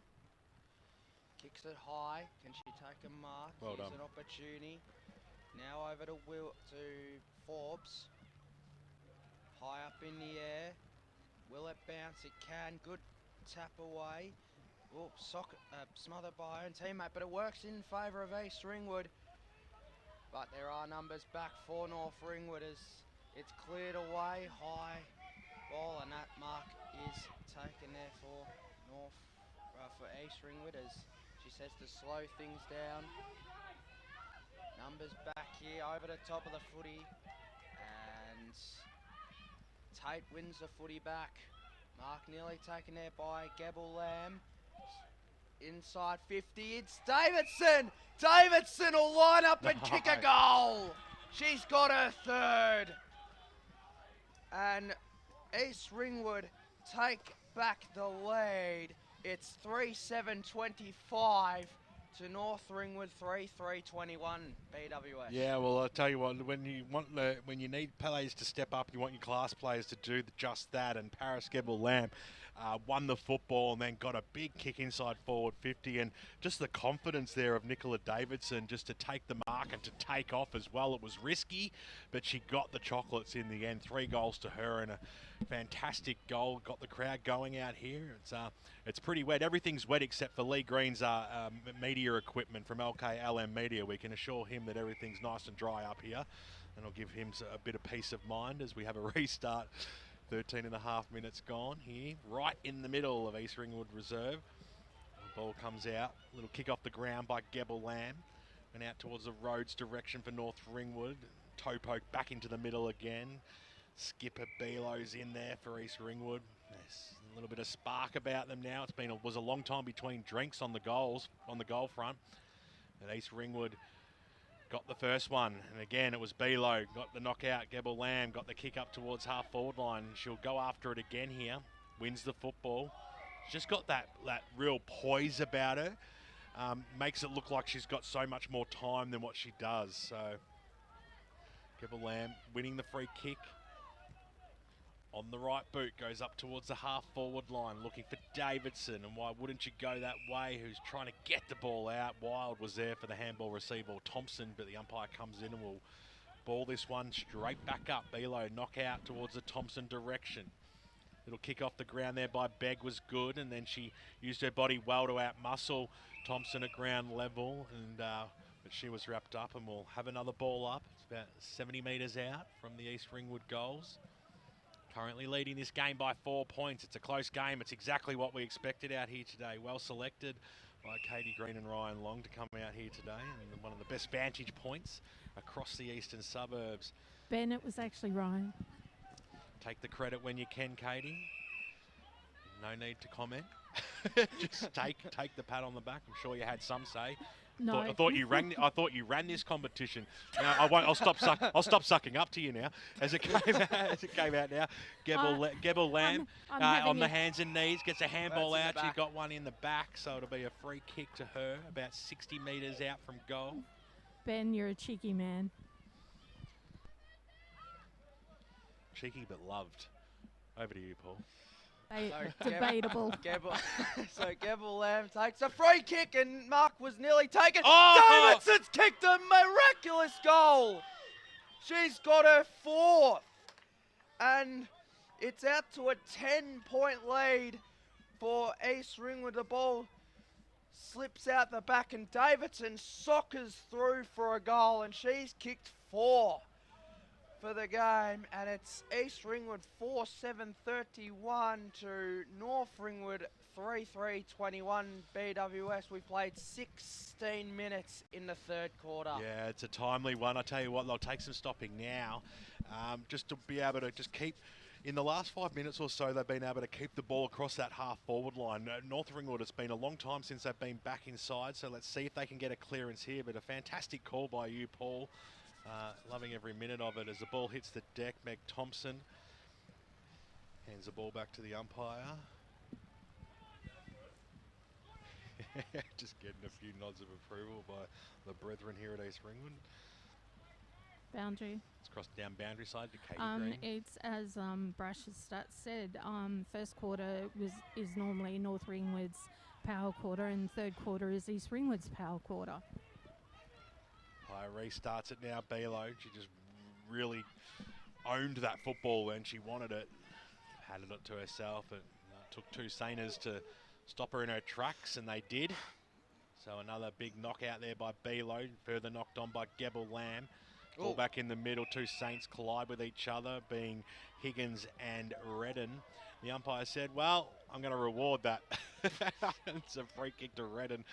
Kicks it high. Can she take a mark? Well Here's done. an opportunity. Now over to Forbes. High up in the air. Will it bounce? It can. Good tap away. Oh, smothered by her own teammate, but it works in favour of East Ringwood. But there are numbers back for North Ringwood as it's cleared away. High ball, and that mark is taken there for for East Ringwood, as she says to slow things down. Numbers back here over the top of the footy, and Tate wins the footy back. Mark nearly taken there by Gabble Lamb. Inside 50, it's Davidson! Davidson will line up and kick a goal! She's got her third! And East Ringwood take back the lead. It's 3-7-25 to North Ringwood 3-3-21 BWS. Yeah, well, I'll tell you what, when you need players to step up, you want your class players to do just that, and Paris Gebel Lamb won the football and then got a big kick inside forward 50, and just the confidence there of Nicola Davidson just to take the mark and to take off as well. It was risky, but she got the chocolates in the end. 3 goals to her and a fantastic goal. Got the crowd going out here. It's pretty wet. Everything's wet except for Lee Green's media equipment from LKLM Media. We can assure him that everything's nice and dry up here, and I'll give him a bit of peace of mind as we have a restart. 13 and a half minutes gone here, right in the middle of East Ringwood Reserve. The ball comes out, little kick off the ground by Gebel Lamb, and out towards the Rhodes direction for North Ringwood. Toe poke back into the middle again. Skipper Belo's in there for East Ringwood. There's a little bit of spark about them now. Was a long time between drinks on the goal front. And East Ringwood got the first one, and again it was Belo, got the knockout. Gebel Lamb got the kick up towards half forward line. She'll go after it again here, wins the football. She's just got that real poise about her. Makes it look like she's got so much more time than what she does. So Gebel Lamb winning the free kick On the right boot, goes up towards the half-forward line, looking for Davidson, and why wouldn't you go that way, who's trying to get the ball out. Wild was there for the handball receiver, or Thompson, but the umpire comes in and will ball this one straight back up. Below, knock out towards the Thompson direction. Little kick off the ground there by Begg was good, and then she used her body well to outmuscle Thompson at ground level, and but she was wrapped up, and we'll have another ball up. It's about 70 metres out from the East Ringwood goals. Currently leading this game by 4 points. It's a close game. It's exactly what we expected out here today. Well selected by Katie Green and Ryan Long to come out here today, and one of the best vantage points across the eastern suburbs. Ben, it was actually Ryan. Take the credit when you can, Katie. No need to comment. Just take the pat on the back. I'm sure you had some say. No. I thought you ran this competition. Now I won't. I'll stop sucking up to you now. As it came out now, Gebel Lamb on the hands and knees gets a handball out. She got one in the back, so it'll be a free kick to her, about 60 metres out from goal. Ben, you're a cheeky man. Cheeky but loved. Over to you, Paul. Debatable. Gebel Lamb takes a free kick, and Mark was nearly taken. Oh! Davidson's kicked a miraculous goal. She's got her 4th, and it's out to a 10-point lead for East Ringwood. The ball slips out the back, and Davidson soccers through for a goal, and she's kicked 4 for the game, and it's East Ringwood 4-7-31 to North Ringwood 3-3-21 BWS. We played 16 minutes in the 3rd quarter. Yeah, it's a timely one. I tell you what, they'll take some stopping now, just to be able to just keep. In the last 5 minutes or so, they've been able to keep the ball across that half-forward line. North Ringwood, it's been a long time since they've been back inside, so let's see if they can get a clearance here. But a fantastic call by you, Paul. Loving every minute of it as the ball hits the deck. Meg Thompson hands the ball back to the umpire. Just getting a few nods of approval by the brethren here at East Ringwood. Boundary. It's crossed down boundary side to Katie Green. It's as Brash's stats said. First quarter is normally North Ringwood's power quarter, and 3rd quarter is East Ringwood's power quarter. Restarts it now, Belo. She just really owned that football and she wanted it. Handed it to herself. It took 2 Saners to stop her in her tracks, and they did. So another big knockout there by Belo. Further knocked on by Gebel Lamb. Ball back in the middle. 2 Saints collide with each other, being Higgins and Redden. The umpire said, well, I'm going to reward that. It's a free kick to Redden.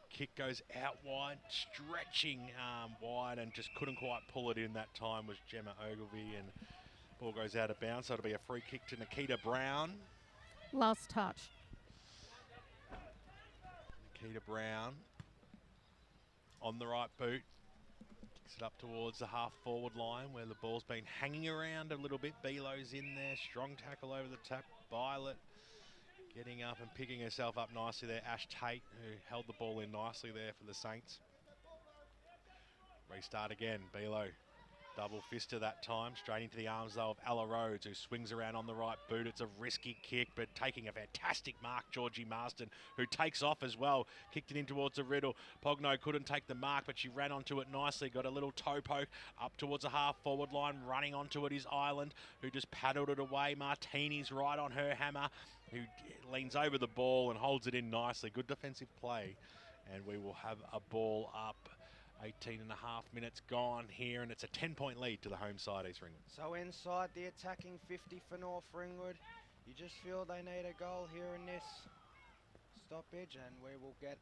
Kick goes out wide, stretching wide, and just couldn't quite pull it in that time was Gemma Ogilvie, and ball goes out of bounds, so it'll be a free kick to Nikita Brown. Last touch. Nikita Brown on the right boot, kicks it up towards the half-forward line where the ball's been hanging around a little bit. Belo's in there, strong tackle over the tap. Violet getting up and picking herself up nicely there. Ash Tate, who held the ball in nicely there for the Saints. Restart again. Belo double fister that time. Straight into the arms though of Ella Rhodes, who swings around on the right boot. It's a risky kick, but taking a fantastic mark, Georgie Marston, who takes off as well. Kicked it in towards the riddle. Pogno couldn't take the mark, but she ran onto it nicely. Got a little toe poke up towards the half-forward line. Running onto it is Island, who just paddled it away. Martini's right on her hammer, who leans over the ball and holds it in nicely. Good defensive play. And we will have a ball up. 18 and a half minutes gone here, and it's a 10-point lead to the home side, East Ringwood. So inside the attacking 50 for North Ringwood. You just feel they need a goal here in this stoppage, and we will get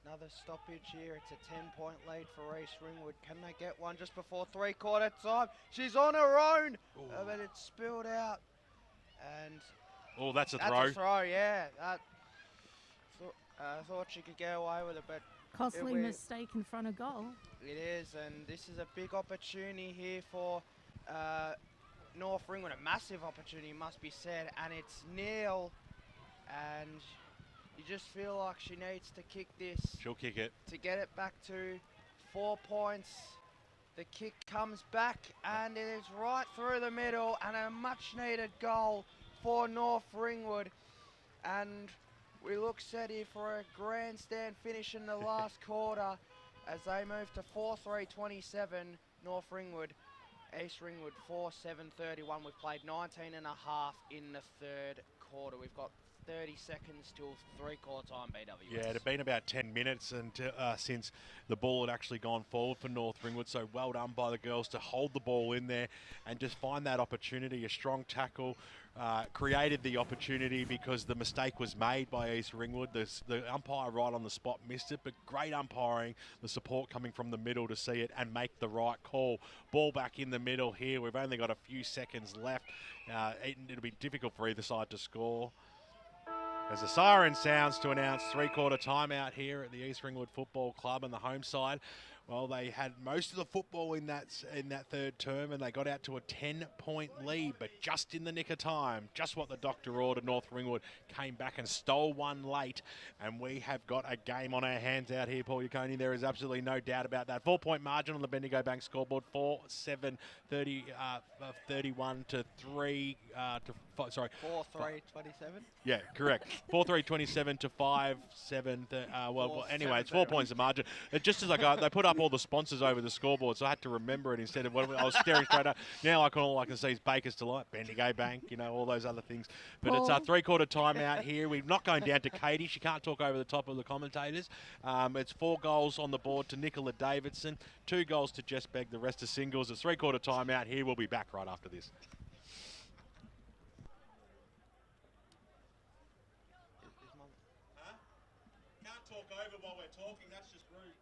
another stoppage here. It's a 10-point lead for East Ringwood. Can they get one just before 3/4 time? She's on her own, but it's spilled out. And that's a throw. That's a throw, yeah. I thought she could get away with it, but costly mistake in front of goal. It is, and this is a big opportunity here for North Ringwood. A massive opportunity, must be said, and it's Neil, and you just feel like she needs to kick this. She'll kick it. To get it back to 4 points. The kick comes back and it is right through the middle, and a much needed goal for North Ringwood. And we look set here for a grandstand finish in the last quarter as they move to 4-3-27 North Ringwood. East Ringwood 4-7-31. We've played 19 and a half in the third quarter. We've got 30 seconds till three-quarter time, BWS. Yeah, it had been about 10 minutes since the ball had actually gone forward for North Ringwood, so well done by the girls to hold the ball in there and just find that opportunity. A strong tackle created the opportunity because the mistake was made by East Ringwood. The umpire right on the spot missed it, but great umpiring, the support coming from the middle to see it and make the right call. Ball back in the middle here. We've only got a few seconds left. It'll be difficult for either side to score. As the siren sounds to announce three-quarter timeout here at the East Ringwood Football Club and the home side. Well, they had most of the football in that third term, and they got out to a 10-point lead, but just in the nick of time, just what the doctor ordered, North Ringwood came back and stole one late, and we have got a game on our hands out here, Paul Yaconi. There is absolutely no doubt about that. 4-point margin on the Bendigo Bank scoreboard, 4-7, 31 to 3, sorry. 4-3-27? Yeah, correct. 4-3-27 to 5-7. Well, anyway, it's 4 points of margin. Just as I go, they put up all the sponsors over the scoreboard, so I had to remember it instead of what I was staring straight up. Now all I can see is Baker's Delight, Bendigo Bank, all those other things. But it's a three-quarter timeout here. We're not going down to Katie. She can't talk over the top of the commentators. It's 4 goals on the board to Nicola Davidson, 2 goals to Jess Begg. The rest are singles. It's three-quarter timeout here. We'll be back right after this. Can't talk over while we're talking. That's just rude.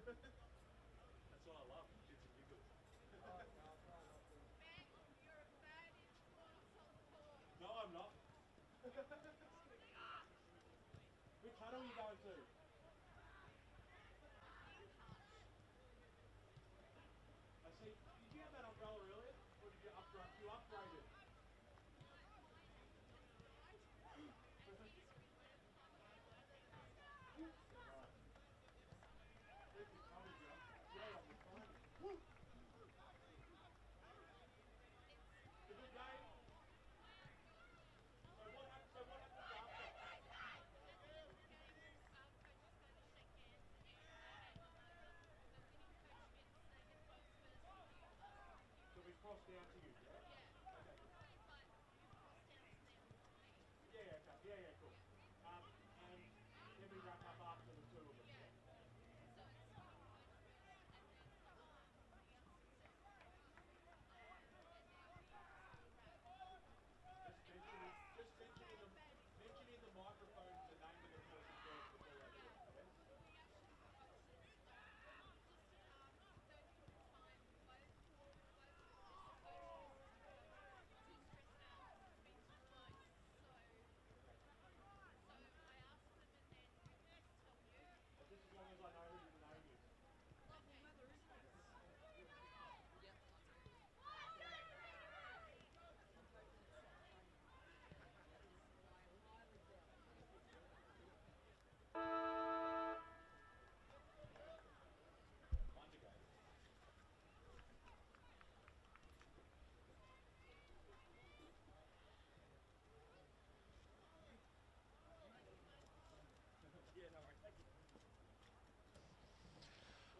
That's what I love. Kids and giggles. No, I'm not. Which huddle are you going to? I see. Did you have that umbrella earlier? Or did you upgrade? You upgraded. Cross down to you, yeah? Okay. Yeah, okay. Yeah, cool. And then we wrap up after the two of them, yeah? Just mention in the microphone the name of the person first before they do it, okay? Just as long as I know who the name is.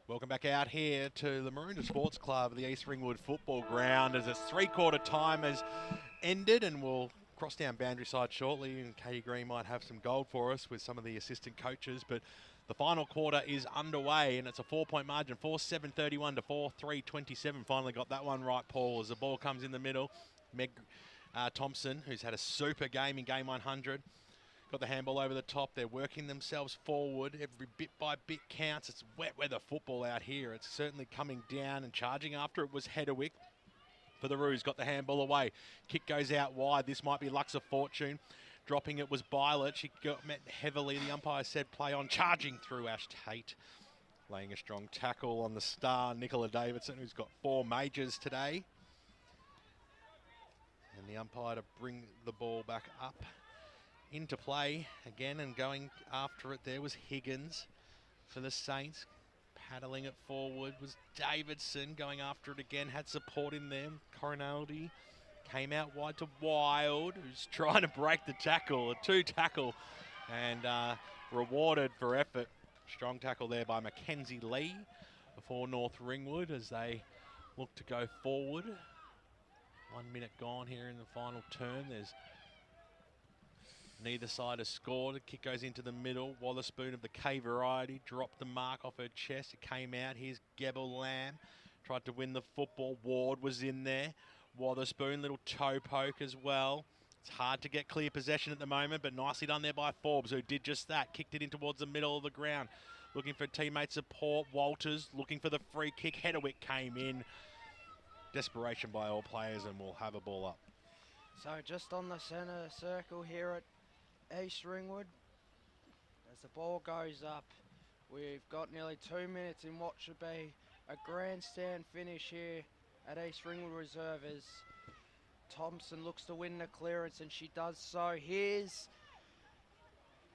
Welcome back out here to the Maroondah Sports Club, the East Ringwood Football Ground, as its three-quarter time has ended, and we'll cross down boundary side shortly, and Katie Green might have some gold for us with some of the assistant coaches, but the final quarter is underway, and it's a 4-point margin, 4-7-31 to 4-3-27. Finally got that one right, Paul, as the ball comes in the middle. Meg Thompson, who's had a super game in game 100, got the handball over the top. They're working themselves forward. Every bit by bit counts. It's wet weather football out here. It's certainly coming down and charging after it was Hedderwick. For the Roos, got the handball away. Kick goes out wide. This might be Lux of Fortune. Dropping it was Violet. She got met heavily. The umpire said play on. Charging through Ash Tate. Laying a strong tackle on the star, Nicola Davidson, who's got 4 majors today. And the umpire to bring the ball back up into play again, and going after it there was Higgins for the Saints. Paddling it forward was Davidson, going after it again, had support in them. Coronaldi came out wide to Wild, who's trying to break the tackle, a 2 tackle, and rewarded for effort. Strong tackle there by Mackenzie Lee before North Ringwood as they look to go forward. 1 minute gone here in the final turn. There's neither side has scored. The kick goes into the middle. Wotherspoon of the K variety dropped the mark off her chest. It came out. Here's Gebel Lamb. Tried to win the football. Ward was in there. Wotherspoon, little toe poke as well. It's hard to get clear possession at the moment, but nicely done there by Forbes, who did just that. Kicked it in towards the middle of the ground. Looking for teammate support. Walters looking for the free kick. Hedewick came in. Desperation by all players, and we'll have a ball up. So just on the centre circle here at East Ringwood, as the ball goes up, we've got nearly 2 minutes in what should be a grandstand finish here at East Ringwood Reserve as Thompson looks to win the clearance, and she does so. Here's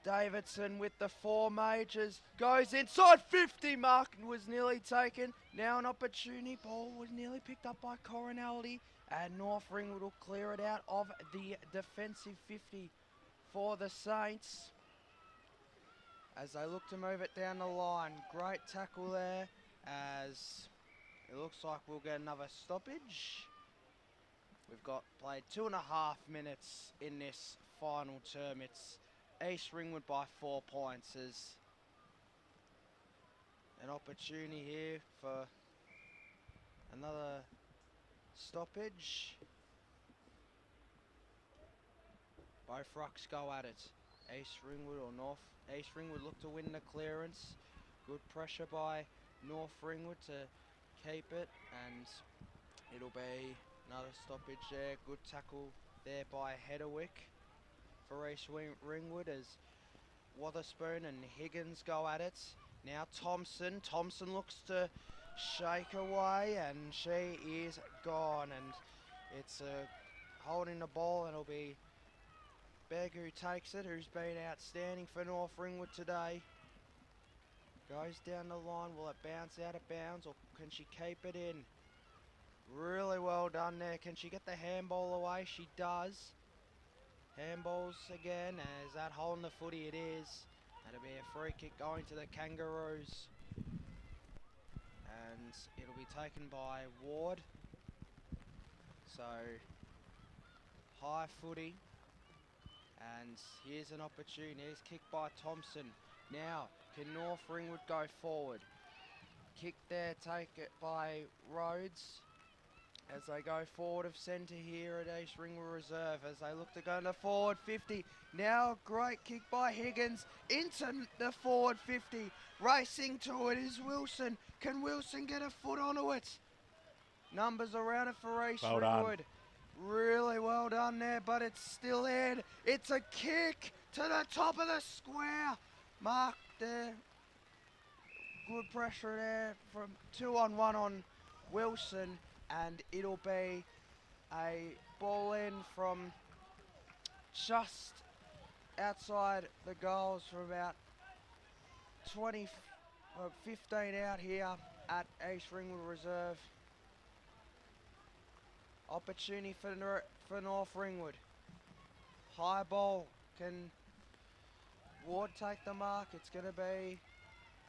Davidson with the 4 majors, goes inside 50 mark and was nearly taken. Now an opportunity, ball was nearly picked up by Coronaldi, and North Ringwood will clear it out of the defensive 50 for the Saints as they look to move it down the line. Great tackle there as it looks like we'll get another stoppage. We've got played 2.5 minutes in this final term. It's East Ringwood by 4 points. As an opportunity here for another stoppage. Both rucks go at it. East Ringwood or North. East Ringwood look to win the clearance. Good pressure by North Ringwood to keep it, and it'll be another stoppage there. Good tackle there by Hedewick for East Ringwood as Wotherspoon and Higgins go at it. Now Thompson looks to shake away, and she is gone, and it's holding the ball, and it'll be Begg who takes it, who's been outstanding for North Ringwood today. Goes down the line. Will it bounce out of bounds, or can she keep it in? Really well done there. Can she get the handball away? She does. Handballs again, as that hole in the footy it is. That'll be a free kick going to the Kangaroos. And it'll be taken by Ward. So, high footy. And here's an opportunity. Here's kicked by Thompson. Now, can North Ringwood go forward? Kick there, take it by Rhodes as they go forward of centre here at East Ringwood Reserve as they look to go in the forward 50. Now, great kick by Higgins into the forward 50. Racing to it is Wilson. Can Wilson get a foot onto it? Numbers around it for East Ringwood. Really well done there, but it's still in. It's a kick to the top of the square. Mark there. Good pressure there from 2-on-1 on Wilson, and it'll be a ball in from just outside the goals from about 15 out here at East Ringwood Reserve. Opportunity for North Ringwood. High ball. Can Ward take the mark? It's going to be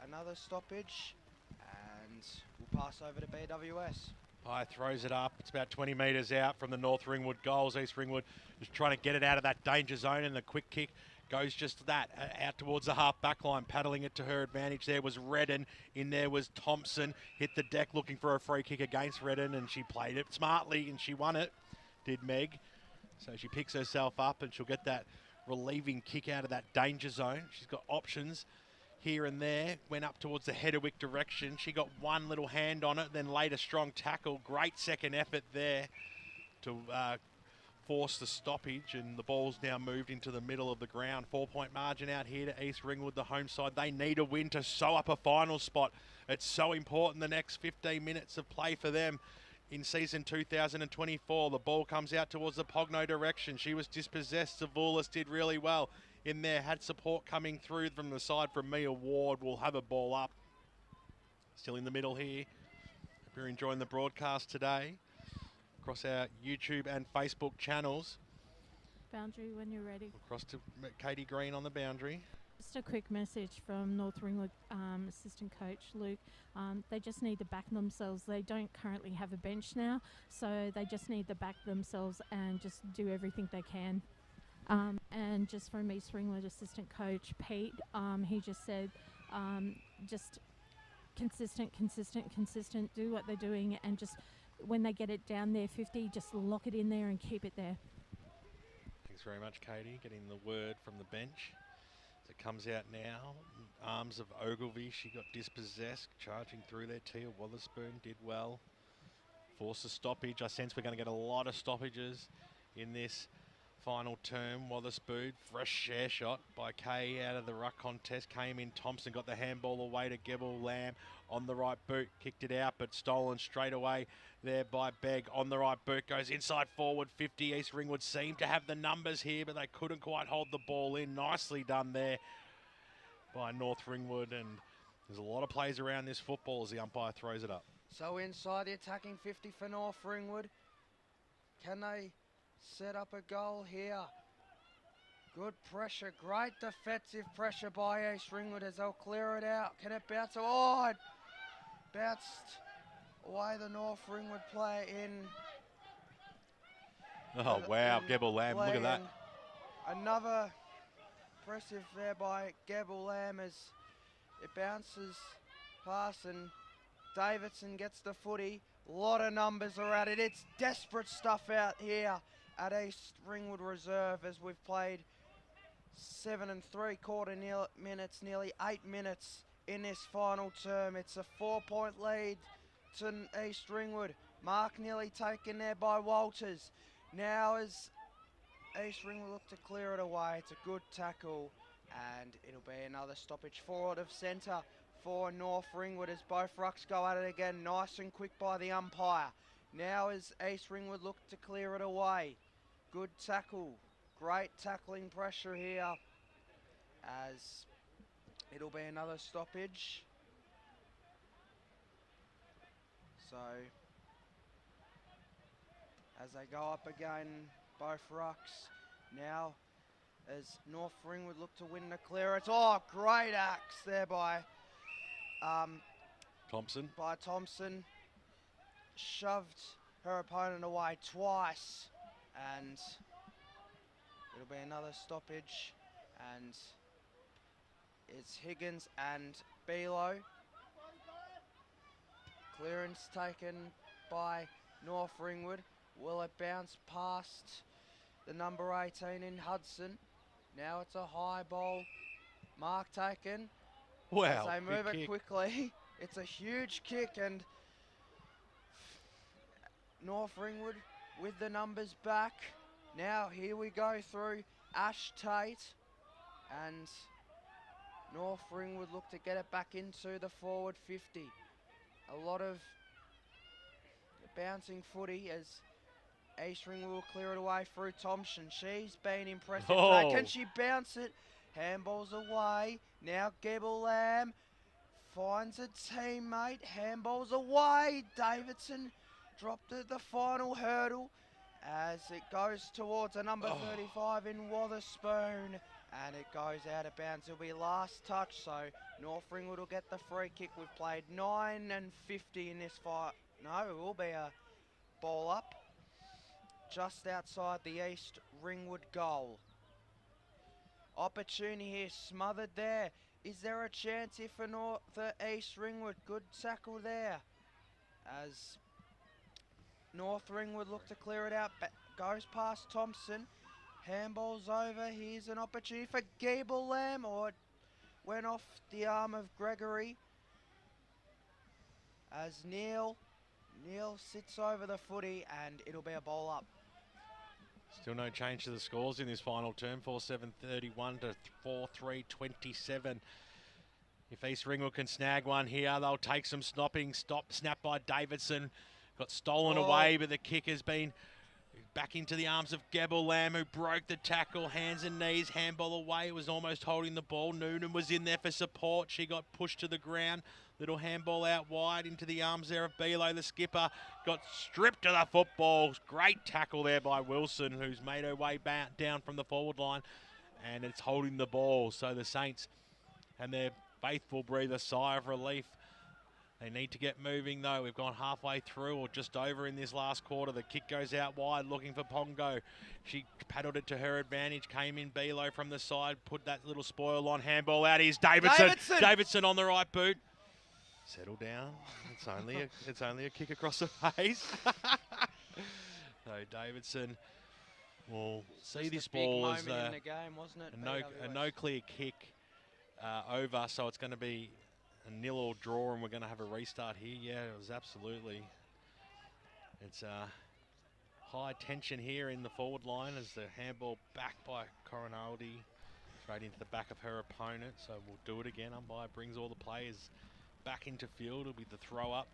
another stoppage, and we'll pass over to BWS. Pye throws it up. It's about 20 metres out from the North Ringwood goals. East Ringwood just trying to get it out of that danger zone, and the quick kick goes just that, out towards the half back line. Paddling it to her advantage there was Redden. In there was Thompson. Hit the deck looking for a free kick against Redden, and she played it smartly, and she won it, did Meg. So she picks herself up, and she'll get that relieving kick out of that danger zone. She's got options here and there. Went up towards the Hedewick direction. She got one little hand on it, then laid a strong tackle. Great second effort there to forced the stoppage, and the ball's now moved into the middle of the ground. 4-point margin out here to East Ringwood, the home side. They need a win to sew up a final spot. It's so important, the next 15 minutes of play for them. In season 2024, the ball comes out towards the Pogno direction. She was dispossessed. Zavulis did really well in there, had support coming through from the side from Mia Ward. Will have a ball up. Still in the middle here. Hope you're enjoying the broadcast today across our YouTube and Facebook channels. Boundary when you're ready. Across to Katie Green on the boundary. Just a quick message from North Ringwood assistant coach Luke. They just need to back themselves. They don't currently have a bench now, so they just need to back themselves and just do everything they can. And just from East Ringwood assistant coach Pete, he just said just consistent, do what they're doing, and just when they get it down there 50, just lock it in there and keep it there. Thanks very much, Katie. Getting the word from the bench. As it comes out now, arms of Ogilvie, she got dispossessed, charging through there. Tia Wotherspoon did well. Force a stoppage. I sense we're going to get a lot of stoppages in this final term. Wotherspoon, fresh share shot by Kay out of the ruck contest. Came in, Thompson got the handball away to Gebel Lamb on the right boot. Kicked it out, but stolen straight away there by Begg. On the right boot, goes inside forward 50. East Ringwood seemed to have the numbers here, but they couldn't quite hold the ball in. Nicely done there by North Ringwood, and there's a lot of plays around this football as the umpire throws it up. So inside the attacking 50 for North Ringwood. Can they set up a goal here? Good pressure, great defensive pressure by East Ringwood as they'll clear it out. Can it bounce? Oh, it bounced away the North Ringwood player in. Oh, wow, Gebel Lamb, look at that. Another impressive there by Gebel Lamb as it bounces past and Davidson gets the footy. A lot of numbers are at it. It's desperate stuff out here at East Ringwood Reserve as we've played 7 3/4 minutes, nearly 8 minutes in this final term. It's a 4-point lead to East Ringwood. Mark nearly taken there by Walters. Now as East Ringwood look to clear it away, it's a good tackle and it'll be another stoppage forward of centre for North Ringwood as both rucks go at it again. Nice and quick by the umpire. Now as East Ringwood look to clear it away. Good tackle. Great tackling pressure here as it'll be another stoppage. So as they go up again, both rucks. Now as North Ringwood look to win the clearance. Oh, great axe there by Thompson. Shoved her opponent away twice and it'll be another stoppage and it's Higgins and Below. Clearance taken by North Ringwood. Will it bounce past the number 18 in Hudson? Now it's a high ball. Mark taken. Wow. As they move it kick. quickly. It's a huge kick and North Ringwood with the numbers back. Now here we go through Ash Tate and North Ringwood look to get it back into the forward 50. A lot of bouncing footy as East Ringwood will clear it away through Thompson. She's been impressive today. Can she bounce it? Handballs away. Now Gebel Lamb finds a teammate. Handballs away. Davidson dropped at the final hurdle as it goes towards a number 35 in Wotherspoon. And it goes out of bounds. It'll be last touch, so North Ringwood will get the free kick. We've played 9 and 50 in this fight. No, it will be a ball up just outside the East Ringwood goal. Opportunity here, smothered there. Is there a chance here for East Ringwood? Good tackle there. As North Ringwood look to clear it out, goes past Thompson. Handball's over. Here's an opportunity for Gebel Lamb, or it went off the arm of Gregory. As Neil sits over the footy and it'll be a ball up. Still no change to the scores in this final term. 4-7-31 to 4-3-27. If East Ringwood can snag one here, they'll take some stopping. Snap by Davidson. Got stolen away, but the kick has been back into the arms of Gebel Lamb, who broke the tackle. Hands and knees, handball away. It was almost holding the ball. Noonan was in there for support. She got pushed to the ground. Little handball out wide into the arms there of Bilo, the skipper. Got stripped to the football. Great tackle there by Wilson, who's made her way back down from the forward line. And it's holding the ball. So the Saints and their faithful breathe a sigh of relief. They need to get moving, though. We've gone halfway through or just over in this last quarter. The kick goes out wide, looking for Pongo. She paddled it to her advantage, came in Bilo from the side, put that little spoil on. Handball out. Here's Davidson. Davidson on the right boot. Settle down. It's only a kick across the face. So Davidson will see this ball as in the game, wasn't it? a no clear kick over, so it's going to be a nil or draw, and we're going to have a restart here. Yeah, it was absolutely. It's high tension here in the forward line as the handball back by Coronaldi straight into the back of her opponent. So we'll do it again. Umpire brings all the players back into field. It'll be the throw up.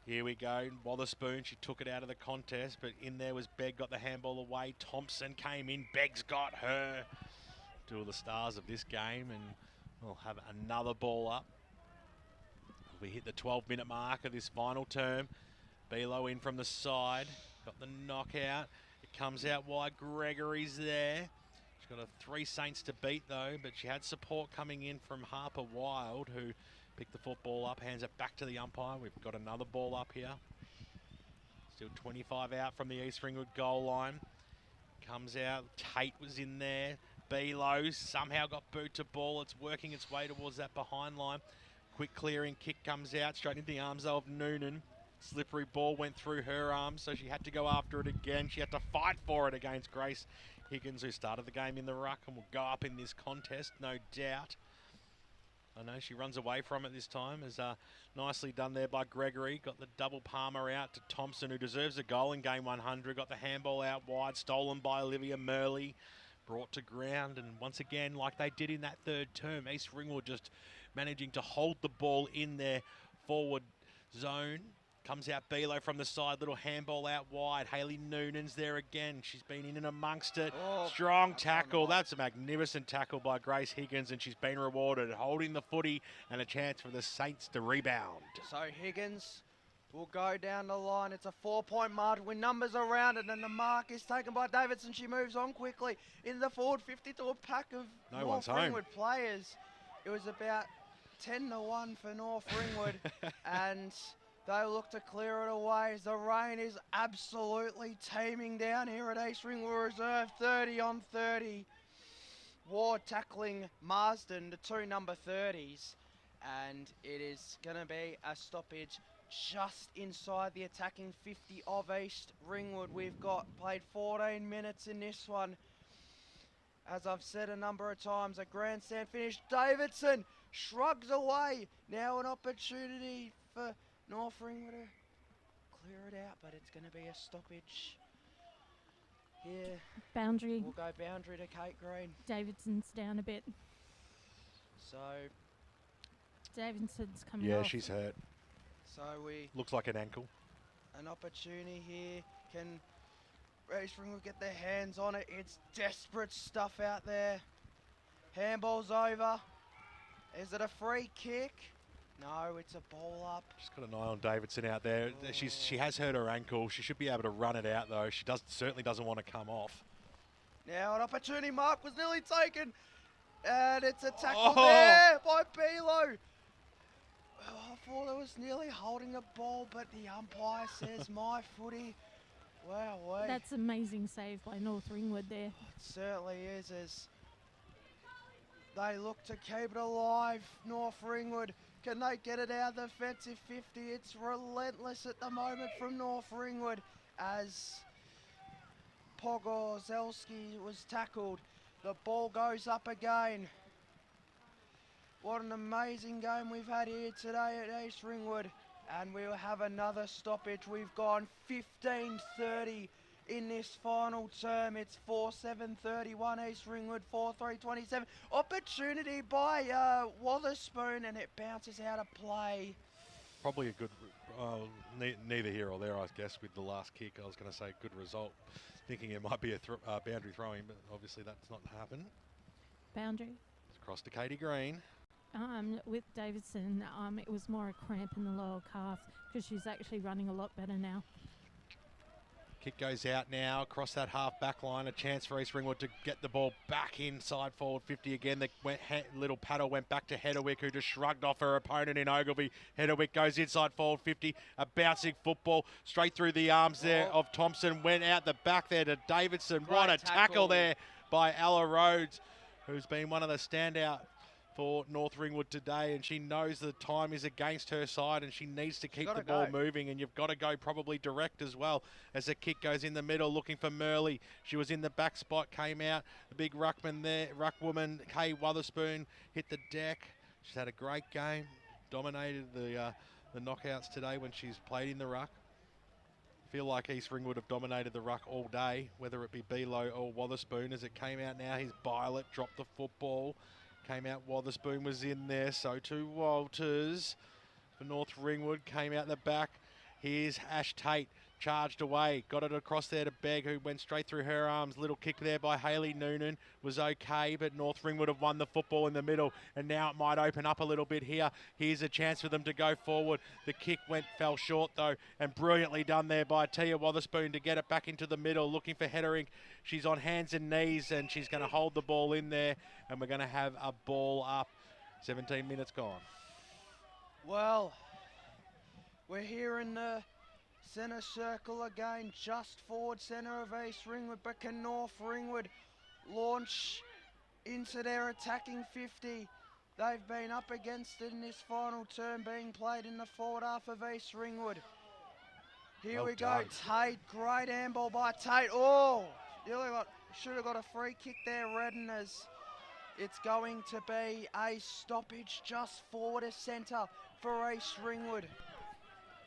Here we go. Wotherspoon, she took it out of the contest, but in there was Begg, got the handball away. Thompson came in. Begg's got her. Two of the stars of this game, and we'll have another ball up. We hit the 12-minute mark of this final term. Bilo in from the side. Got the knockout. It comes out wide. Gregory's there. She's got 3 Saints to beat, though, but she had support coming in from Harper Wild, who picked the football up, hands it back to the umpire. We've got another ball up here. Still 25 out from the East Ringwood goal line. Comes out. Tate was in there. Bilo somehow got boot to ball. It's working its way towards that behind line. Quick clearing kick comes out straight into the arms of Noonan. Slippery ball went through her arms, so she had to go after it again. She had to fight for it against Grace Higgins, who started the game in the ruck and will go up in this contest, no doubt. I know she runs away from it this time. Is nicely done there by Gregory. Got the double palmer out to Thompson, who deserves a goal in game 100. Got the handball out wide, stolen by Olivia Murley. Brought to ground, and once again, like they did in that third term, East Ringwood just managing to hold the ball in their forward zone. Comes out Bilo from the side, little handball out wide. Hayley Noonan's there again. She's been in and amongst it. Strong tackle. That's a magnificent tackle by Grace Higgins, and she's been rewarded. Holding the footy and a chance for the Saints to rebound. So Higgins will go down the line. It's a 4-point margin with numbers around it, and the mark is taken by Davidson. She moves on quickly in the forward 50 to a pack of North Ringwood players. It was about 10-1 for North Ringwood, and they look to clear it away as the rain is absolutely teeming down here at East Ringwood Reserve. 30 on 30. Ward tackling Marsden, the 2 number 30s, and it is going to be a stoppage just inside the attacking 50 of East Ringwood. We've played 14 minutes in this one. As I've said a number of times, a grandstand finish. Davidson shrugs away. Now an opportunity for North Ringwood to clear it out, but it's going to be a stoppage here. Boundary. We'll go boundary to Kate Green. Davidson's down a bit. So Davidson's coming Yeah, off. she's hurt. So Looks like an ankle. An opportunity here. Can East Ringwood get their hands on it? It's desperate stuff out there. Handball's over. Is it a free kick? No, it's a ball up. Just got an eye on Davidson out there. She has hurt her ankle. She should be able to run it out, though. She certainly doesn't want to come off. Now an opportunity mark was nearly taken. And it's a tackle there by Bilo. I thought it was nearly holding the ball, but the umpire says my footy. Wow, wait. That's amazing save by North Ringwood there. It certainly is, as they look to keep it alive. North Ringwood, can they get it out of the offensive 50? It's relentless at the moment from North Ringwood as Pogorzelski was tackled. The ball goes up again. What an amazing game we've had here today at East Ringwood. And we'll have another stoppage. We've gone 15-30 in this final term. It's 4-7-31 East Ringwood, 4-3-27. Opportunity by Wotherspoon, and it bounces out of play. Probably a good, neither here or there, I guess, with the last kick. I was going to say good result, thinking it might be a boundary throwing, but obviously that's not happened. Boundary. It's across to Katie Green. With Davidson, it was more a cramp in the lower calf because she's actually running a lot better now. Kick goes out now, across that half back line. A chance for East Ringwood to get the ball back inside forward 50 again. The little paddle went back to Hedderwick, who just shrugged off her opponent in Ogilvie. Hedderwick goes inside forward 50. A bouncing football straight through the arms there of Thompson. Went out the back there to Davidson. Great What a tackle there by Ella Rhodes, who's been one of the standout for North Ringwood today, and she knows the time is against her side and she needs to keep the ball moving, and you've got to go probably direct as well as the kick goes in the middle looking for Murley. She was in the back spot, came out, the big ruckman there, ruckwoman Kay Wotherspoon hit the deck. She's had a great game, dominated the knockouts today when she's played in the ruck. Feel like East Ringwood have dominated the ruck all day, whether it be Below or Wotherspoon. As it came out now, here's Bylett, dropped the football. Came out, Wotherspoon was in there, so to Walters for North Ringwood, came out the back. Here's Ash Tate, charged away, got it across there to Begg, who went straight through her arms. Little kick there by Hayley Noonan was okay, but North Ringwood have won the football in the middle, and now it might open up a little bit here. Here's a chance for them to go forward. The kick fell short though, and brilliantly done there by Tia Wotherspoon to get it back into the middle, looking for Hedderink. She's on hands and knees, and she's going to hold the ball in there, and we're going to have a ball up. 17 minutes gone. Well, we're here in the centre circle again, just forward centre of East Ringwood, but can North Ringwood launch into their attacking 50? They've been up against it in this final term being played in the forward half of East Ringwood. Here we go, Tate, great handball by Tate. Oh, should have got a free kick there, Redden, as it's going to be a stoppage just forward of centre for East Ringwood.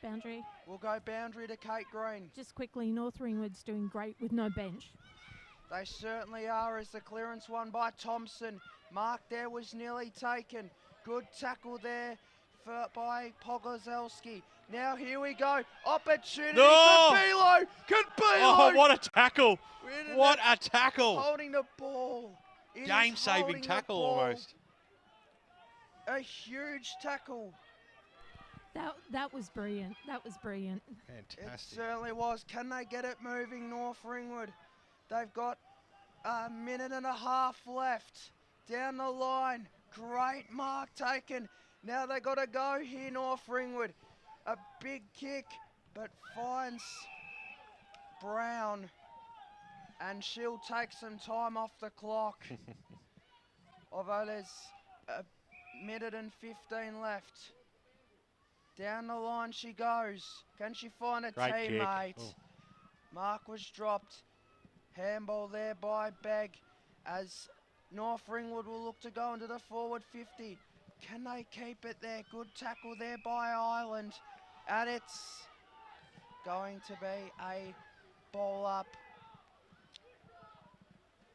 Boundary. We'll go boundary to Kate Green. Just quickly, North Ringwood's doing great with no bench. They certainly are, as the clearance won by Thompson. Mark there was nearly taken. Good tackle there by Pogorzelski. Now here we go. Opportunity for Bilo. Can Bilo? Oh, what a tackle. What a tackle. Holding the ball. Game-saving tackle almost. A huge tackle. That was brilliant. That was brilliant. Fantastic. It certainly was. Can they get it moving, North Ringwood? They've got a minute and a half left. Down the line. Great mark taken. Now they got to go here, North Ringwood. A big kick, but finds Brown. And she'll take some time off the clock. Although there's a minute and 15 left. Down the line she goes. Can she find a teammate? Mark was dropped. Handball there by Begg as North Ringwood will look to go into the forward 50. Can they keep it there? Good tackle there by Ireland. And it's going to be a ball up.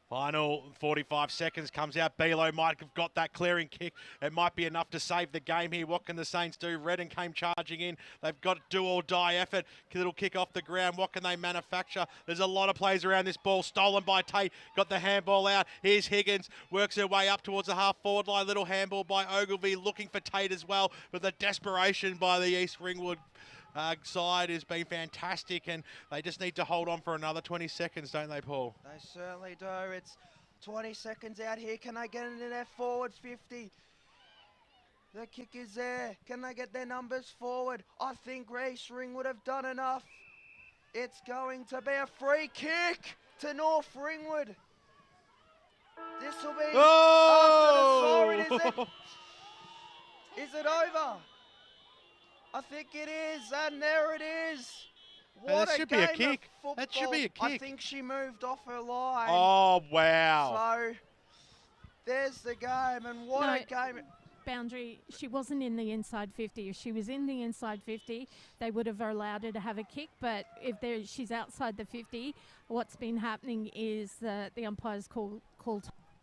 Final 45 seconds comes out. Bilo might have got that clearing kick. It might be enough to save the game here. What can the Saints do? Redden came charging in. They've got a do or die effort. Little kick off the ground. What can they manufacture? There's a lot of plays around this ball. Stolen by Tate. Got the handball out. Here's Higgins. Works her way up towards the half forward line. Little handball by Ogilvie. Looking for Tate as well. But the desperation by the East Ringwood side has been fantastic, and they just need to hold on for another 20 seconds, don't they, Paul? They certainly do. It's 20 seconds out here. Can they get into their forward 50? The kick is there. Can they get their numbers forward? I think East Ringwood have done enough. It's going to be a free kick to North Ringwood. This will be after the siren, is it over? I think it is, and there it is. What that should be a kick. That should be a kick. I think she moved off her line. Oh, wow. So, there's the game, and what a game. boundary. She wasn't in the inside 50. If she was in the inside 50, they would have allowed her to have a kick. But if she's outside the 50, what's been happening is the umpires called.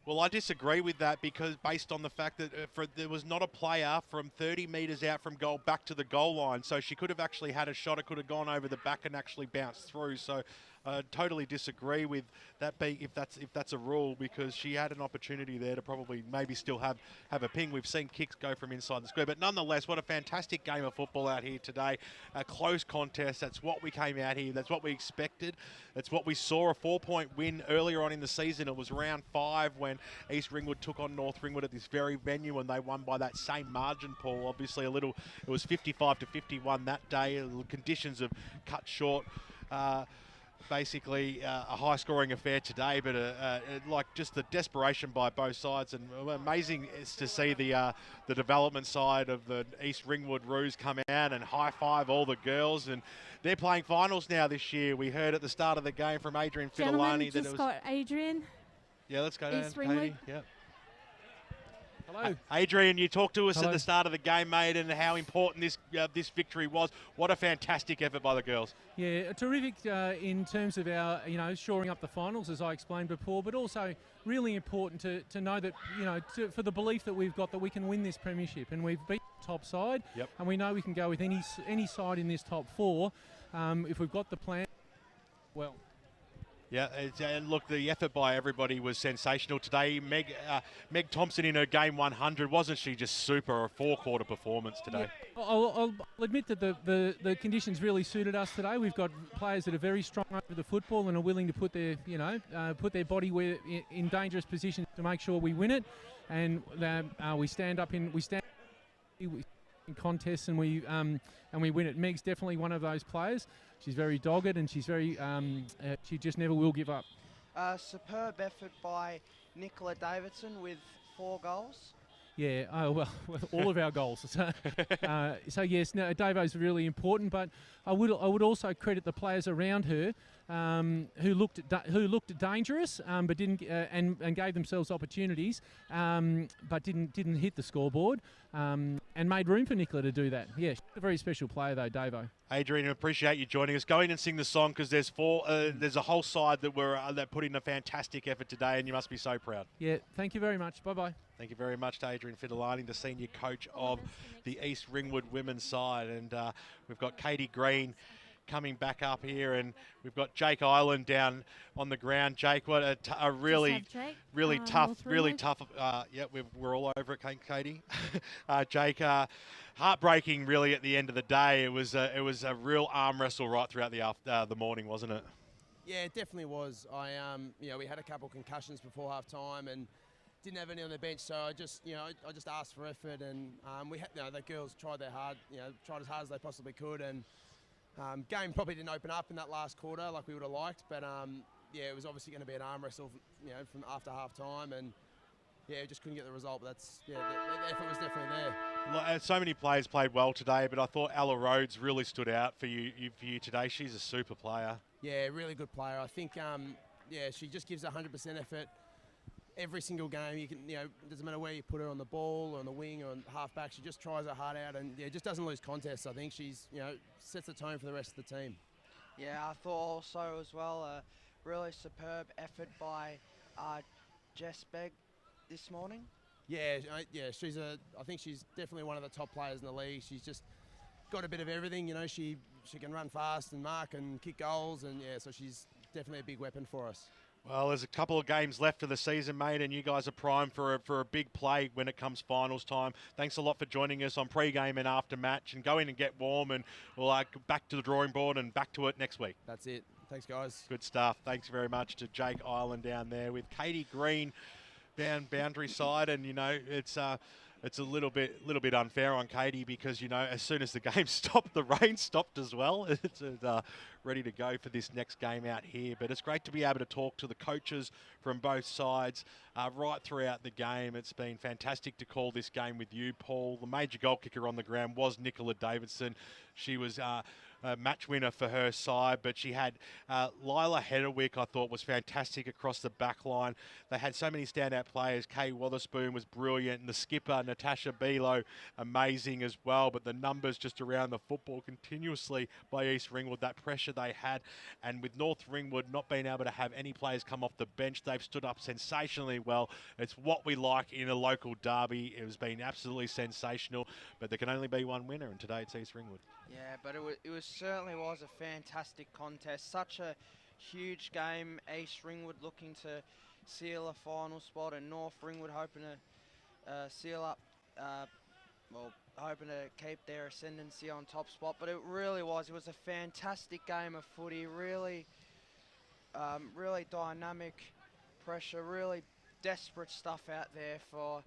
Well, I disagree with that because based on the fact that there was not a player from 30 metres out from goal back to the goal line. So she could have actually had a shot. It could have gone over the back and actually bounced through. So I totally disagree with that being if that's a rule, because she had an opportunity there to probably maybe still have a ping. We've seen kicks go from inside the square. But nonetheless, what a fantastic game of football out here today. A close contest. That's what we came out here. That's what we expected. That's what we saw. A 4-point win earlier on in the season. It was round 5 when East Ringwood took on North Ringwood at this very venue, and they won by that same margin, Paul. Obviously, it was 55-51 that day. The conditions have cut short. Basically, a high-scoring affair today, but like just the desperation by both sides, and amazing is to see the development side of the East Ringwood Roos come out and high-five all the girls, and they're playing finals now this year. We heard at the start of the game from Adrian Fidolani that it was. Got Adrian. Yeah, let's go down, East Ringwood. Katie. Yep. Hello. Adrian, you talked to us Hello. at the start of the game, mate, and how important this victory was. What a fantastic effort by the girls. Yeah, terrific in terms of our, shoring up the finals, as I explained before, but also really important to know that, for the belief that we've got that we can win this premiership, and we've beat the top side, Yep. and we know we can go with any side in this top 4 if we've got the plan well. Yeah, and look, the effort by everybody was sensational today. Meg Thompson in her game 100, wasn't she just super? A 4-quarter performance today. Yeah, I'll admit that the conditions really suited us today. We've got players that are very strong over the football and are willing to put their body in dangerous positions to make sure we win it, and we stand in contests and we win it. Meg's definitely one of those players. She's very dogged, and she's very she just never will give up. Superb effort by Nicola Davidson with 4 goals. Yeah, well, all of our goals. So yes, no, Davo's really important, but I would also credit the players around her who looked dangerous, but didn't and gave themselves opportunities, but didn't hit the scoreboard, and made room for Nicola to do that. Yeah, she's a very special player though, Davo. Adrian, I appreciate you joining us. Go in and sing the song, because there's a whole side that put in a fantastic effort today, and you must be so proud. Yeah, thank you very much. Bye bye. Thank you very much to Adrian Fidolani, the senior coach of the East Ringwood women's side. And we've got Katie Green coming back up here, and we've got Jake Island down on the ground. Jake, what a really tough. We're all over it, Katie. Jake, heartbreaking really at the end of the day. It was a real arm wrestle right throughout the morning, wasn't it? Yeah, it definitely was. We had a couple concussions before half time and didn't have any on the bench, so I just asked for effort, and the girls tried their hard, tried as hard as they possibly could, and game probably didn't open up in that last quarter like we would have liked, but it was obviously going to be an arm wrestle, from after half time, and just couldn't get the result. But the effort was definitely there. So many players played well today, but I thought Ella Rhodes really stood out for you today. She's a super player. Yeah, really good player. I think she just gives 100% effort every single game. You can, it doesn't matter where you put her, on the ball or on the wing or on half back, she just tries her heart out, and just doesn't lose contests. I think she's sets the tone for the rest of the team. Yeah, I thought also as well a really superb effort by Jess Begg this morning. Yeah, I think she's definitely one of the top players in the league. She's just got a bit of everything. She can run fast and mark and kick goals, and so she's definitely a big weapon for us. Well, there's a couple of games left of the season, mate, and you guys are primed for a big play when it comes finals time. Thanks a lot for joining us on pre-game and after match, and go in and get warm, and we'll go back to the drawing board and back to it next week. That's it. Thanks, guys. Good stuff. Thanks very much to Jake Island down there with Katie Green down boundary side, and it's a little bit unfair on Katie because, as soon as the game stopped, the rain stopped as well. It's ready to go for this next game out here. But it's great to be able to talk to the coaches from both sides right throughout the game. It's been fantastic to call this game with you, Paul. The major goal kicker on the ground was Nicola Davidson. She was match winner for her side, but she had Lila Hedderwick, I thought, was fantastic across the back line. They had so many standout players. Kay Wotherspoon was brilliant, and the skipper, Natasha Bilo, amazing as well. But the numbers just around the football continuously by East Ringwood, that pressure they had. And with North Ringwood not being able to have any players come off the bench, they've stood up sensationally well. It's what we like in a local derby. It has been absolutely sensational, but there can only be one winner, and today it's East Ringwood. Yeah, but it certainly was a fantastic contest. Such a huge game. East Ringwood looking to seal a final spot, and North Ringwood hoping to seal up, hoping to keep their ascendancy on top spot. But it really was. It was a fantastic game of footy. Really, really dynamic pressure. Really desperate stuff out there for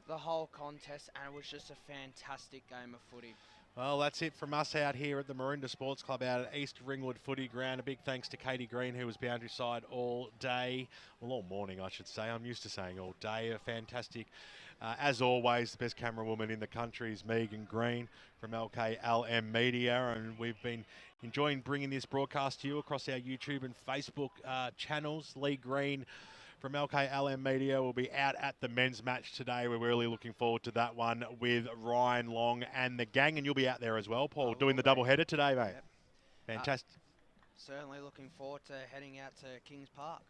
the whole contest, and it was just a fantastic game of footy. Well, that's it from us out here at the Maroondah Sports Club out at East Ringwood Footy Ground. A big thanks to Katie Green, who was boundary side all day. Well, all morning, I should say. I'm used to saying all day. A fantastic, as always, the best camera woman in the country is Megan Green from LKLM Media. And we've been enjoying bringing this broadcast to you across our YouTube and Facebook channels. Lee Green from LKLM Media will be out at the men's match today. We're really looking forward to that one with Ryan Long and the gang, and you'll be out there as well, Paul, doing the double header today, mate. Yep. Fantastic. Certainly looking forward to heading out to Kings Park.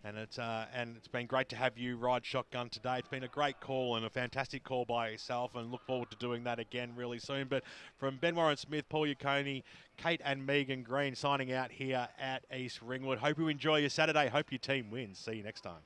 And it's been great to have you ride shotgun today. It's been a great call and a fantastic call by yourself, and look forward to doing that again really soon. But from Ben Warren Smith, Paul Yaconi, Kate and Megan Green signing out here at East Ringwood. Hope you enjoy your Saturday. Hope your team wins. See you next time.